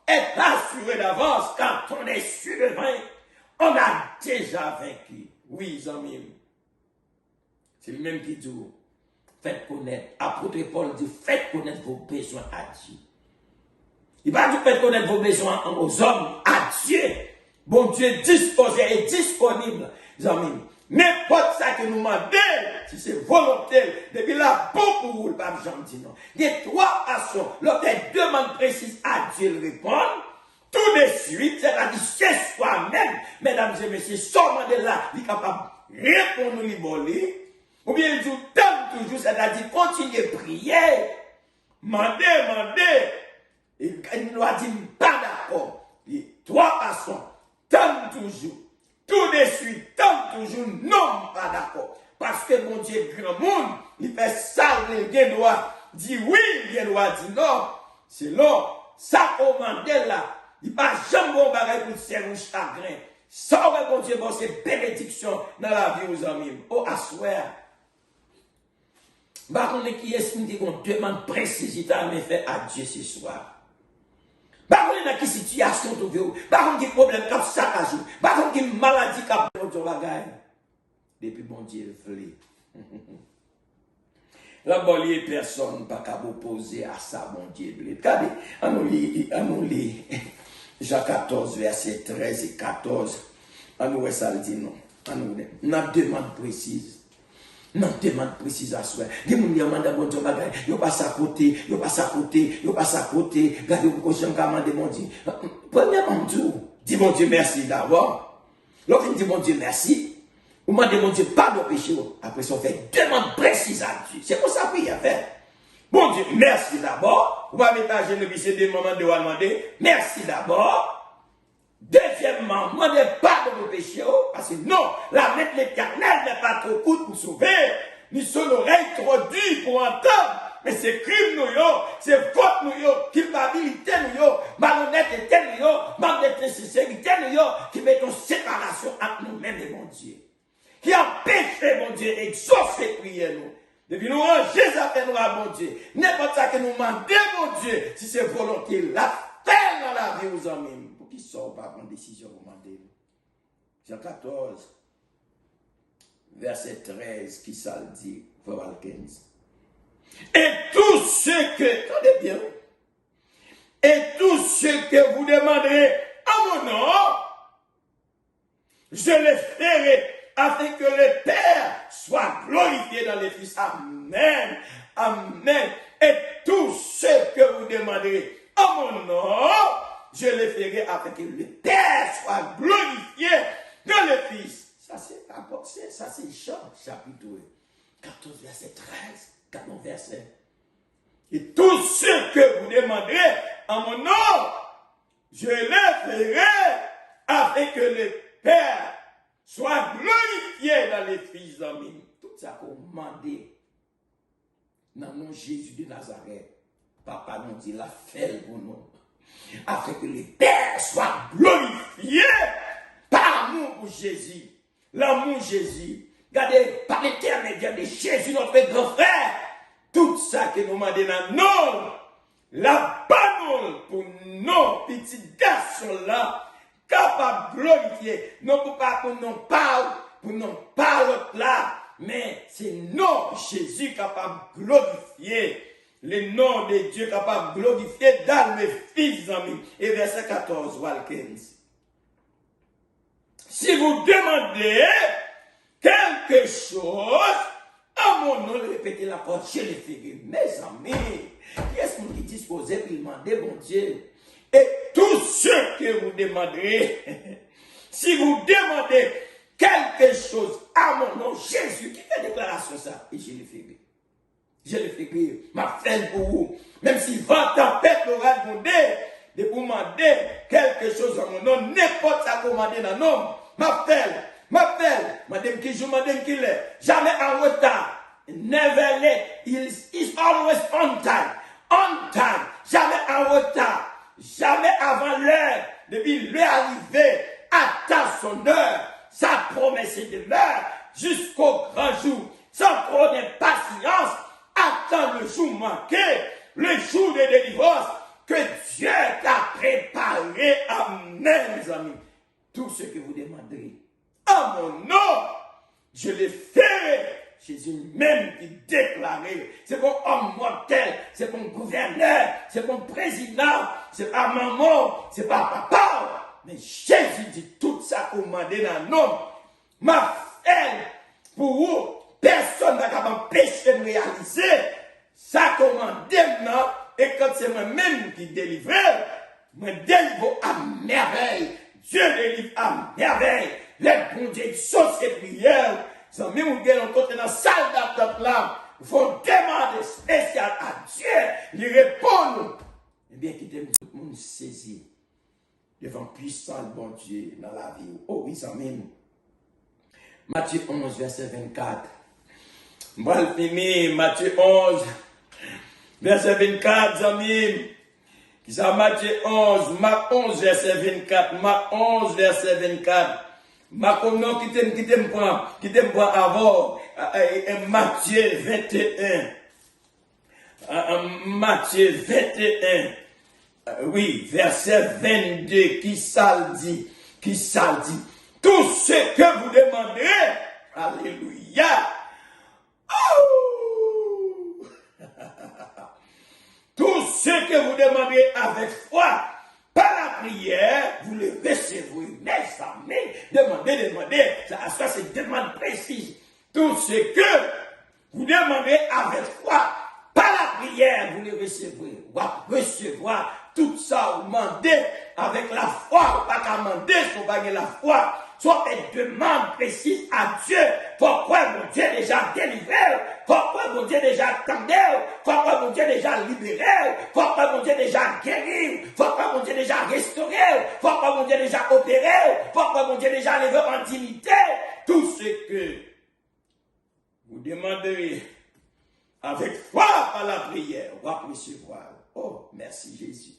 est assuré d'avance, quand on est sûr de vaincre, on a déjà vaincu. Oui, amis. C'est lui-même qui dit, faites connaître. Apôtre Paul dit, faites connaître vos besoins à Dieu. Il va dire, faites connaître vos besoins aux hommes, à Dieu. Bon Dieu disposé et disponible, amis. N'importe ça que nous demandons, si c'est volontaire, depuis là, bon pour vous, le pape Jean dit non. Il y a trois façons. Lorsqu'on demande précise à Dieu de répondre, tout de suite, c'est-à-dire c'est soi-même, mesdames et messieurs, seulement de là, il est capable de répondre au niveau. Ou bien il dit, tant toujours, c'est-à-dire continuer à prier, demander. Il nous a dit, pas d'accord. Il y a trois façons. Tant toujours. Tout de suite, tant toujours, non, pas d'accord. Parce que mon Dieu, grand monde, il fait ça, il doit dire oui, il doit dire non. C'est là, ça commande là. Il ne va jamais bon bagage pour faire un chagrin. Ça, mon Dieu, bon, c'est bénédiction dans la vie aux amis. Oh, à souhait. Par contre, qui est-ce qu'on demande précisité à me faire à Dieu ce soir? Par contre, dans quelle situation tu veux? Par contre, quel problème comme ça à jour? Par contre, quelle maladie comme ça à bagaille? Depuis bon Dieu, La bonne personne pas qu'à opposer à ça, mon Dieu. Regardez, à nous lire Jean 14, verset 13 et 14. À nous, ça le dit non. À nous, demande précise. Non, demande précise à soi. Des gens qui demandent bon Dieu, ils passent à côté, ils passent à côté, ils passent à côté. Regardez, vous pouvez demander mon Dieu. Premièrement, dis mon Dieu merci d'abord. Lorsqu'il dit mon Dieu merci, vous demandez mon Dieu pardon péché. Après ça, on fait demande précise à Dieu. C'est pour ça qu'il y a fait. Bon Dieu, merci d'abord. Vous va mettre à genoux, c'est des moments de demander merci d'abord. Deuxièmement, demandez pardon de péché, parce que non, la main de l'Éternel n'est pas trop courte pour sauver, ni son oreille trop dure pour entendre. Mais c'est crime nous, c'est faute nous, culpabilité nous, malhonnêteté nous, manque de sincérité nous, qui met en séparation entre nous-mêmes et mon Dieu. Qui empêche, mon Dieu, d'exaucer prier nous. Depuis nous ranger ça nous à mon Dieu. N'importe ça que nous demandons, mon Dieu, si c'est volonté, la faire dans la vie aux amis. Pour qu'ils sortent par une décision, vous demandez. Jean 14, verset 13, qui ça le dit, verset 15. Et tout ce que, attendez bien, et tout ce que vous demanderez à mon nom, je le ferai afin que le Père soit glorifié dans les Fils. Amen. Amen. Et tout ce que vous demanderez à mon nom, je le ferai afin que le Père soit glorifié dans les Fils. Ça c'est Jean, chapitre 14, verset 13. 14 verset. Et tout ce que vous demanderez en mon nom, je le ferai afin que le Père soit glorifié dans les fils d'hommes. Tout ça qu'on demandé dans le nom de Jésus de Nazareth. Papa nous dit la fait pour nous. Afin que le Père soit glorifié par nous pour Jésus. L'amour de Jésus. Regardez, par l'intermédiaire de Jésus, notre grand frère, tout ça que nous demandons dans nous, la bonne pour nos petits garçons là, capables de glorifier, non pas pour nous parler là, mais c'est nous, Jésus, capable de glorifier, le nom de Dieu capable de glorifier dans les fils d'amis. Et verset 14, ou 15. Si vous demandez quelque chose, à mon nom, répétez la porte, je le ferai. Mes amis, qui est-ce qui est disposé pour demander, mon Dieu? Et tout ce que vous demanderez, si vous demandez quelque chose à mon nom, Jésus, qui fait déclaration ça, et je le ferai. Je le ferai, ma fête pour vous. Même si 20 tempêtes l'aura demandé, de vous demander quelque chose à mon nom, n'importe ça commander dans nom, ma fête, madame qui joue, madame qui l'est, jamais en retard, never late, is always on time, jamais en retard, jamais avant l'heure, depuis l'heure arrivée, attend son heure, sa promesse est de l'heure, jusqu'au grand jour, sans trop d'impatience, attend le jour manqué, le jour de délivrance, que Dieu t'a préparé. Amen, mes amis. Tout ce que vous demanderez à mon nom, je le ferai. Jésus même qui déclarait, c'est mon homme mortel, c'est mon gouverneur, c'est mon président, c'est pas maman, c'est pas papa. Mais Jésus dit tout ça commandé dans nom. Ma fête, pour vous, personne n'a qu'à m'empêcher de réaliser. Ça commandé maintenant, et quand c'est moi-même qui délivre, moi délivre à merveille. Dieu délivre à merveille. Les bons dieux qui sont ces prières, sans même vous gagner dans la salle d'attente là, il faut demander spécial à Dieu, il répond. Eh bien, qui t'aime tout le monde saisir devant puissant bon Dieu dans la vie. Oh oui, ça même. Matthieu 11, verset 24. On va le finir, Matthieu 11, verset 24, amis. Qui ça, Matthieu 11, Marc 11, verset 24, Marc 11, verset 24. Marc non, qui t'aime prend avant, Matthieu 21. Matthieu 21. Oui, verset 22, qui ça dit? Tout ce que vous demandez, alléluia. Oh! demandez avec foi, par la prière, vous le recevrez. Mes amis, demandez. Ça c'est une demande précise. Tout ce que vous demandez avec foi, par la prière, vous le recevrez. Vous allez recevoir tout ça, vous demandez avec la foi. Pas qu'à demander si vous avez la foi. Soit une demande précise à Dieu. Pourquoi mon Dieu déjà délivré? Pourquoi mon Dieu déjà attendé? Pourquoi mon Dieu déjà libéré? Pourquoi mon Dieu déjà guéri? Pourquoi mon Dieu déjà restauré? Pourquoi mon Dieu déjà opéré? Pourquoi mon Dieu déjà levé en dignité? Tout ce que vous demanderez avec foi par la prière, on va recevoir. Oh, merci Jésus.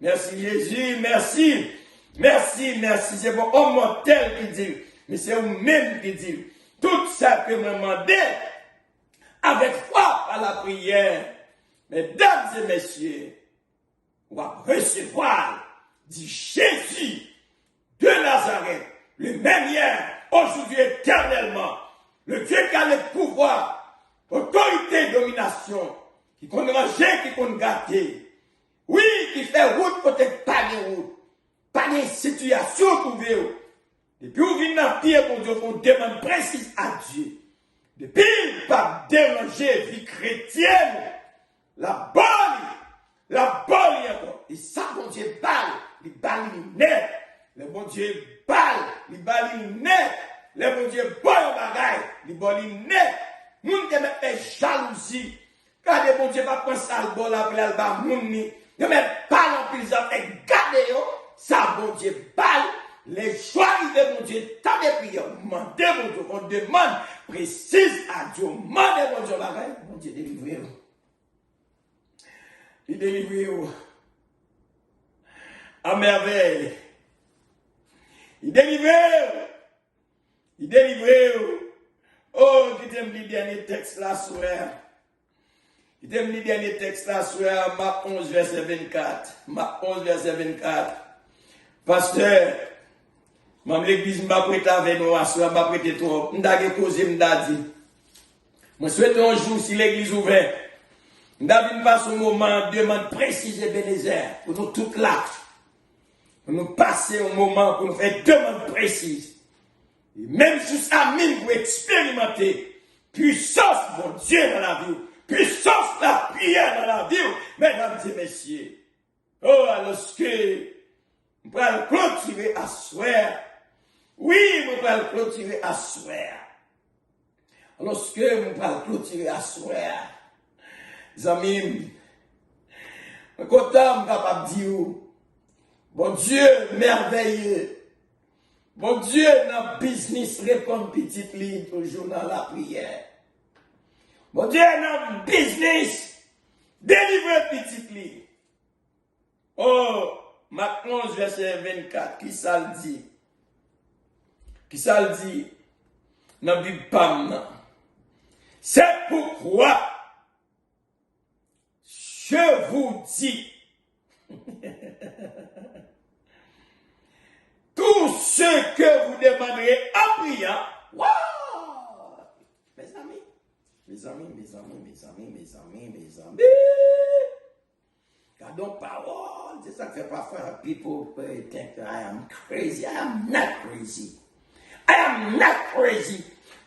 Merci Jésus, merci. Merci. C'est mon homme mortel qui dit, mais c'est vous-même qui dit, tout ça que vous demandez avec foi par la prière, mesdames et messieurs, on va recevoir, dit Jésus de Nazareth, le même hier, aujourd'hui éternellement, le Dieu qui a le pouvoir, autorité, domination, qui compte manger, qui compte gâter, oui, qui fait route pour être pas de route, pas de situation trouvée. Depuis où vient dans pied pour Dieu, on demande précise à Dieu. Depuis, pas déranger vie chrétienne, la bonne encore. Et ça, mon Dieu, balle, net. Le bon Dieu, balle, net. Le bon Dieu, bon bagaille, balle, net. Moun qui met jalousie. Quand le bon Dieu va prendre ça, le bon la plaie, le bas, moun ni. Ne met pas en prison et garder yo. Ça, bon Dieu, balle. Les choix de mon Dieu, tant de prières, demandez mon Dieu, on demande précise à Dieu, demandez mon Dieu, mon Dieu, délivrez-vous. Il délivre à merveille. Il délivre. Oh, qui t'aime le dernier texte là, soeur. Qui t'aime le dernier texte là, soeur, Marc 11, verset 24. Marc 11, verset 24. Pasteur, même l'église m'a prêté avec nous, m'a prêté trop. M'da causé, m'da dit. Je souhaite un jour, si l'église ouverte, m'da venu passer un moment, demande précis et bénézère, pour nous toutes là. Pour nous passer un moment, pour nous faire demande précise. Et même juste à mine pour expérimenter puissance, mon Dieu, dans la vie. Puissance, la prière dans la vie, mesdames et messieurs. Oh, alors que, on peut le clôturer à soir. Oui, on peut le clôturer à soir. Alors que, on peut le clôturer à soir. Les amis, je suis content, je suis capable de dire, bon Dieu, merveilleux. Bon Dieu, dans le business, répond petite ligne toujours dans la prière. Bon Dieu, dans le business, délivre petite ligne. Oh, Marc 11, verset 24, qui ça le dit? Qui ça le dit? Dans la Bible, c'est pourquoi je vous dis, tout ce que vous demanderez en priant, wow! Mes amis, gardons parole, c'est ça que fait parfois people think I am crazy. I am not crazy.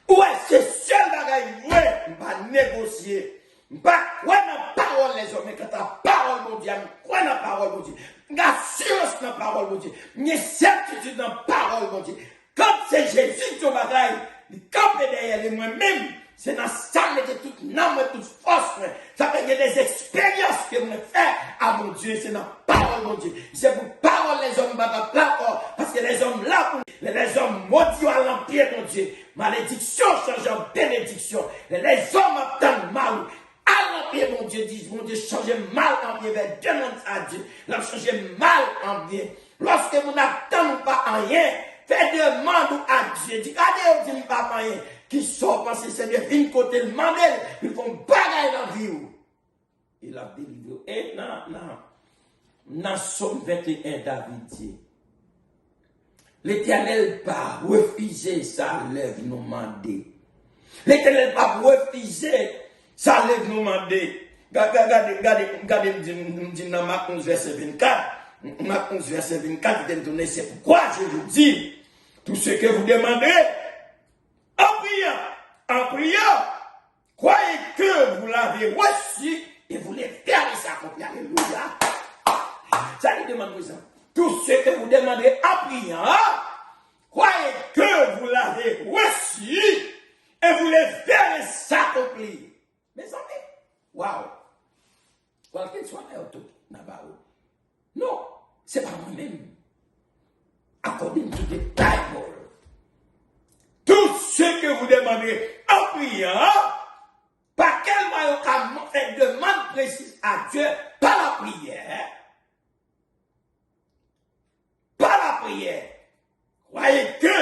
Ouais, c'est seul bagaille, ouais, on va négocier. Bah, quoi dans parole les hommes, quand ta parole, mon Dieu, quoi dans parole, mon Dieu, assurance dans parole, mon Dieu, certitude dans parole, mon Dieu. Quand c'est Jésus, ton bagaille, il campe derrière moi-même, c'est dans ça, mais toute l'âme, toute force, ça fait des expériences que je fais à mon Dieu, c'est dans parole, mon Dieu. C'est pour parole les hommes, parce que les hommes là, les hommes maudits à l'empire, mon Dieu, malédiction change en bénédiction, les hommes attendent mal. À l'empire, mon Dieu, dit, mon Dieu, changez mal en bien, demande à Dieu, leur changer mal en bien. Lorsque vous n'attendez pas en rien, faites demande à Dieu, dit, regardez, vous dites pas rien, qui sort parce que Seigneur, vient côté le mandel, ils font bagaille dans la vie. Il a délivré. Et dans Somme 21, David dit, l'Éternel pas refuser sa lèvre nous demander. L'Éternel pas refuser sa lèvre nous demander. Regardez, me dit dans Marc 11, verset 24. Marc 11, verset 24, il donné, c'est pourquoi je vous dis, tout ce que vous demandez, en priant, croyez que vous l'avez reçu et vous les verrez s'accomplir. Alléluia. Ça lui demande ça. Tout ce que vous demandez en priant, croyez que vous l'avez reçu et vous les verrez s'accomplir. Mes amis, waouh. Quel soit non, c'est pas moi-même. According to the Bible. Tout ce que vous demandez en priant, par quel moyen on fait demande précise à Dieu, par la prière. Par la prière. Croyez que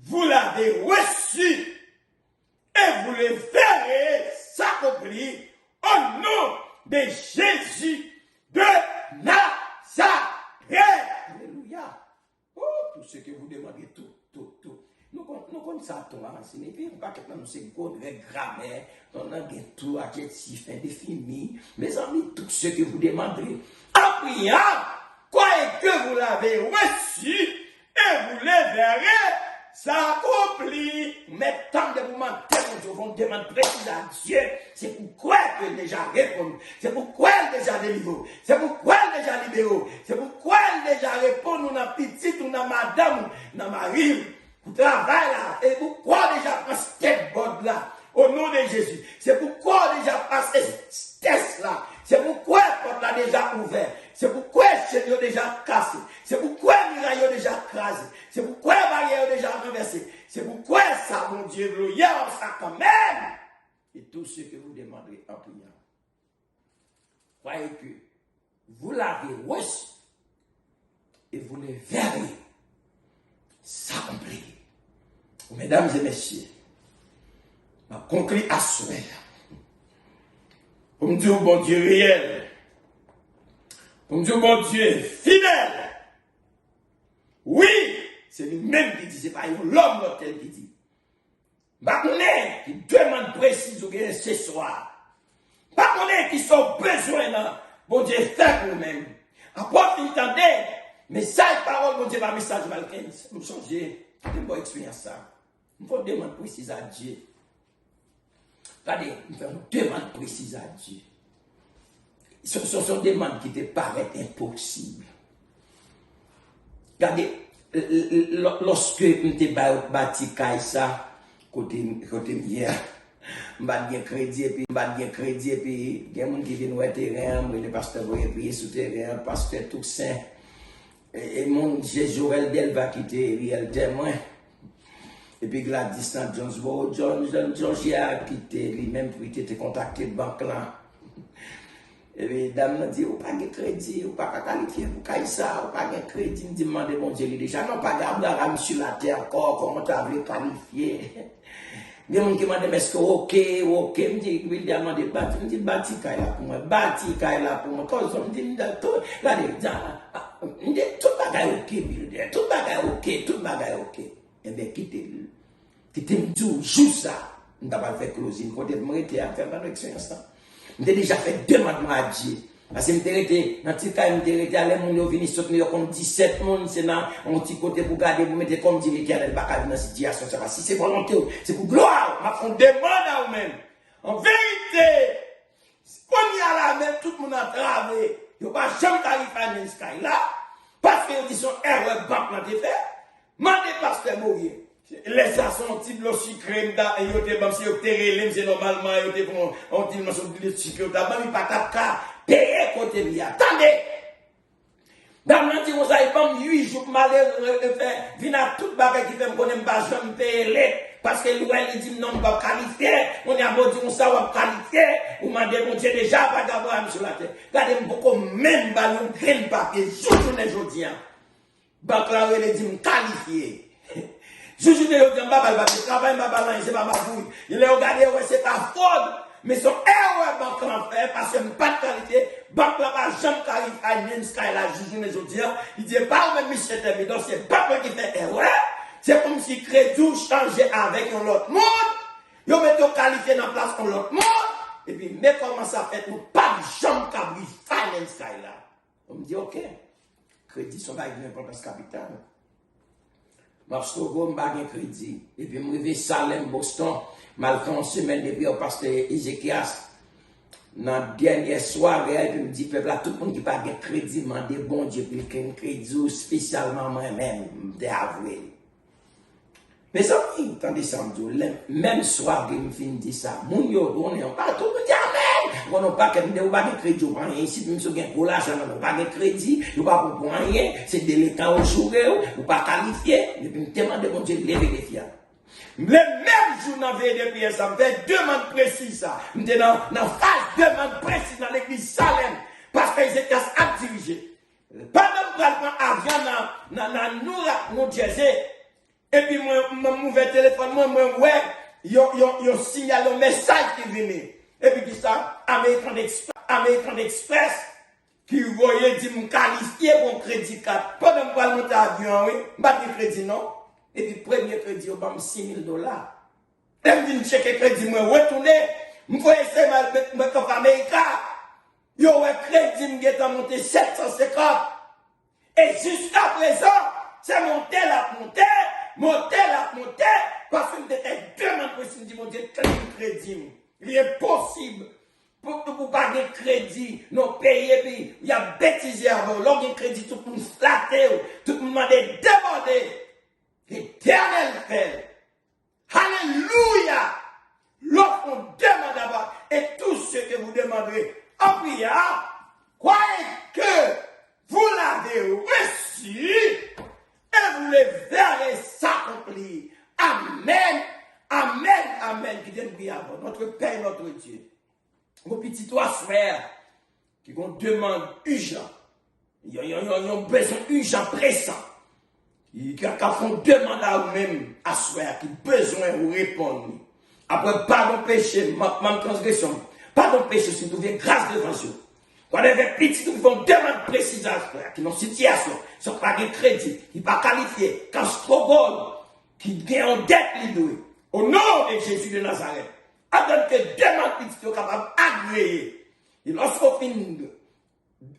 vous l'avez reçu et vous le verrez s'accomplir au nom de Jésus de Nazareth. Alléluia. Oh, tout ce que vous demandez, tout. Nous connaissons ça, tout enseigné. Et puis, on va nous c'est une grammaire, on a tout adjectif indéfini. Mes amis, tout ce que vous demandez, en priant, croyez que vous l'avez reçu et vous le verrez s'accomplir. Mais tant de moments, nous vont demander précis à Dieu, c'est pourquoi il déjà répond, c'est pourquoi il déjà délivré, c'est pourquoi il déjà libéré, c'est pourquoi il déjà répond, nous n'a petite, nous n'a madame, nous n'a mari, pour travail là, et pourquoi déjà prend cette board là, au nom de Jésus, c'est pourquoi déjà passe ce test là, c'est pourquoi la porte là déjà ouvert, c'est pourquoi le Seigneur déjà cassé, c'est pourquoi le miraille déjà crasé, c'est pourquoi la barrière déjà renversée, c'est pourquoi ça, mon Dieu, gloire, ça quand même. Et tout ce que vous demandez en priant, croyez que vous l'avez reçu et vous le verrez s'accomplir. Mesdames et messieurs, je conclue à souhait. Pour me dire, bon Dieu réel, pour me dire, bon Dieu fidèle. Oui, c'est lui-même qui dit, c'est pas l'homme tel qui dit. Pas qu'on est qui demande précise ce soir. Pas qu'on est qui sont besoin là. Bon Dieu fait pour nous-mêmes. Apporte entendez, message parole, bon Dieu, pas message Valkins. Nous changer. Une bonne expérience ça. Il faut demander précise à Dieu. Regardez, il faut une demande précise à Dieu. Ce sont des demandes qui te paraissent impossibles. Regardez, lorsque je bâti ça, côté hier, je n'ai crédit, et puis il y a des gens qui viennent au terrain, le pasteur va prier sous terrain, le pasteur Toussaint, et mon Joël Bell va quitter Riel témoin. Et puis Gladys St. Jonesboro, John a quitté lui-même pour être contacté de banque là. Et puis dame m'a dit, ou pas de crédit, ou pas de qualifier pour faire ça, ou pas de crédit, me demande mon Dieu déjà, non pas d'Abraham sur la terre encore, comment tu avais qualifié. Il y a des gens qui m'ont dit, mais est-ce que ok, me dit, il y a demandé bâti, me dit, bâti là pour moi, quand on me dit, tout bagaille ok. Et bien, quittez me dit, juste ça, on n'a pas fait closing, quand on était à faire dans l'expérience. On a déjà fait 2 mois à Dieu. Parce que je dans petit cas, je suis allé, je suis venu soutenir comme 17 personnes, c'est dans un petit côté pour garder, pour mettre comme dit l'Éternel, dans la situation. Si c'est volonté, c'est pour gloire. On demande à vous-même. En vérité, on y a là, même tout le monde a travaillé. Il n'y a pas jamais d'arriver à Sky là, parce que ils sont erreurs banque dans tes faits. Mandez pasteur mourir. Les son petit de sucré, ils ont été si c'est normalement, ils ont été de sucre, ils n'ont pas payer côté lui. Attendez! Dans le dit, vous avez pas 8 jours malheureux, vient à toute bagarre qui fait me connaître pas, je me paye parce que lui, il dit non, on va qualifier, on a beau dire, on va qualifier, ou m'a dit, mon Dieu, déjà, pas d'avoir sur la terre. Regardez, beaucoup, même ballon, grain papier, jour de aujourd'hui. Bacla, il dit, qualifié. Jour de aujourd'hui, je travaille, c'est pas ma bouille. Il a regardé, c'est ta faute. Mais son erreur banque en fait, parce que pas de qualité, banque là pas jamais qualifié à une sky là, jour aujourd'hui. Il dit, pas même Michel Termi, donc c'est pas moi qui fait erreur. C'est comme si crédit changeait avec un autre monde. Ils mettent qualifié dans place pour l'autre monde. et puis, mais comment ça fait, nous pas de jambes cabri finance là. On me dit, ok, crédit, ça va être une importance capitale. Je suis un crédit. Et puis, je suis arrivé à Salem, Boston. Malgré une semaine depuis au pasteur Ézéchias. Dans la dernière soirée, je me dis, peuple, tout le monde qui n'a pas de crédit, m'a dit, bon Dieu, puis un crédit spécialement moi-même, je avoué. Mais ça, attendez ça, même soir, je me finis de ça. Mon yo, on est pas tout le monde dit amen. On n'a pas de crédit, on n'a pas de crédit. Si nous avons pour l'argent, on n'a pas de crédit, on n'a pas pour rien. C'est délicat au jour, on n'a pas qualifié. Et puis, je demande mon Dieu de lever les filles. Le même jour, dans la veille de prière, ça me fait demande précise. Ça. Je suis dans la phase demande précise dans l'église Salem. Parce qu'ils étaient à diriger. Pendant que je prends avion dans Newark, New Jersey, et puis, moi, mon téléphone, ouais, yo signale un message qui venait. Et puis, ça, American Express, qui voyait dire, me qualifier pour un crédit card. Pendant que je monter à l'avion, oui, je pas de crédit, non. Et puis, premier crédit, on va me $6,000. Et je dis, checker crédit, moi, retourner, je vais essayer de me faire Américain. Yo, ouais, crédit, je vais monter 750. Et jusqu'à présent, c'est monté, parce que je demande pour me dire, mon Dieu, quel crédit. Il est possible pour ne pas de crédit, non payer, puis il y a bêtise avant. L'on a crédit, tout le monde flatté, tout le monde m'a demandé. L'éternel fait. Alléluia. Lorsqu'on demande d'abord, et tout ce que vous demanderez en prière, croyez que vous l'avez reçu, et vous le verrez s'accomplir. Amen, amen, amen. Qui donne prière avant notre Père, notre Dieu. Vos petits trois frères qui vont demander urgent. Ils ont besoin urgent, pressant. Qui font demande à vous-même, à soi, qui besoin de répondre. Après, pardon péché, ma transgression. Pardon péché, si vous trouvez grâce devant Dieu. Quand les petits qui font demande précise à soi, qui ont situation, qui n'ont pas de crédit, qui ne sont pas qualifiés, qui sont trop bonnes, qui ont en dette l'idée. Au nom de Jésus de Nazareth. Attends que demande petits sont capables d'agréer. Et lorsqu'on finit de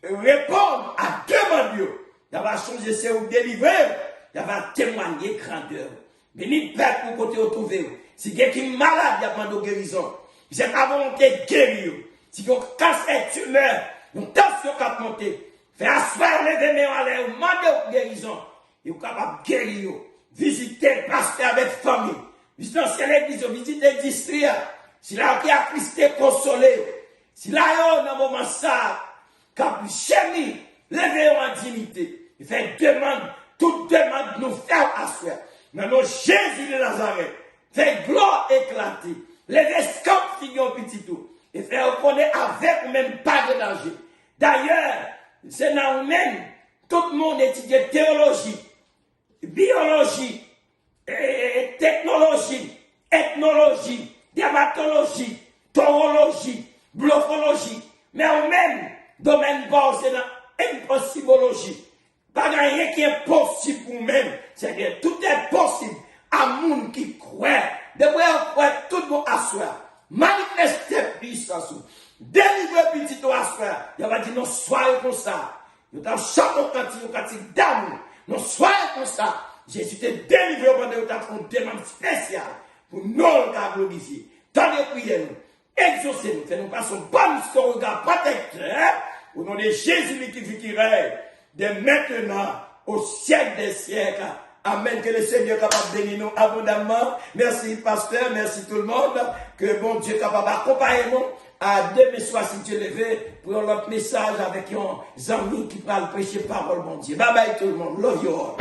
répondre à demande, il va changer, c'est vous délivrer. Il va témoigner grandeur. Béni Père pour côté retrouver. Si quelqu'un est malade, il y a pas de guérison. C'est pas volonté de guérir. Si quelqu'un cancer, tumeur, une tension qui a monté, fait asseoir les mains à l'air, demander une guérison. Il est capable de guérir. Visiter le pasteur avec famille. Visiter l'église, visiter le district. Si là, qui a Christ consolé. Si là, il y a un moment ça, qui a chéri, lever en dignité. Il fait demande. Toute demande nous faire asseoir. Dans le Jésus de Nazareth, fait gloire éclater. Les escampes figurent petit tout. Et faire reconnaître avec même pas de danger. D'ailleurs, c'est dans même, tout le monde étudie théologie, biologie, technologie, ethnologie, dermatologie, taurologie, blophologie. Mais au même domaine bas, c'est dans impossibologie. Pas rien qui est possible pour nous-mêmes. C'est-à-dire, tout est possible à monde qui croit. Depuis on croit, tout le monde asseoir. Manifester puissance. Délivrer petit au asseoir. Il va dire, non, soyez comme ça. Nous avons chaque cantique d'amour. Non, soyez comme ça. Jésus t'a délivré pendant que nous avons une demande spéciale pour nous glorifier. Tant de prières, exaucez-nous. Fais-nous passer un bon regard protecteur. Au nom de Jésus qui vit qui règne. De maintenant au siècle des siècles. Amen. Que le Seigneur soit capable de bénir nous abondamment. Merci, pasteur. Merci tout le monde. Que bon Dieu soit capable d'accompagner nous à demain soir si Dieu levé pour notre message avec un ami qui parle prêcher parole, bon Dieu. Bye bye tout le monde. Love you all.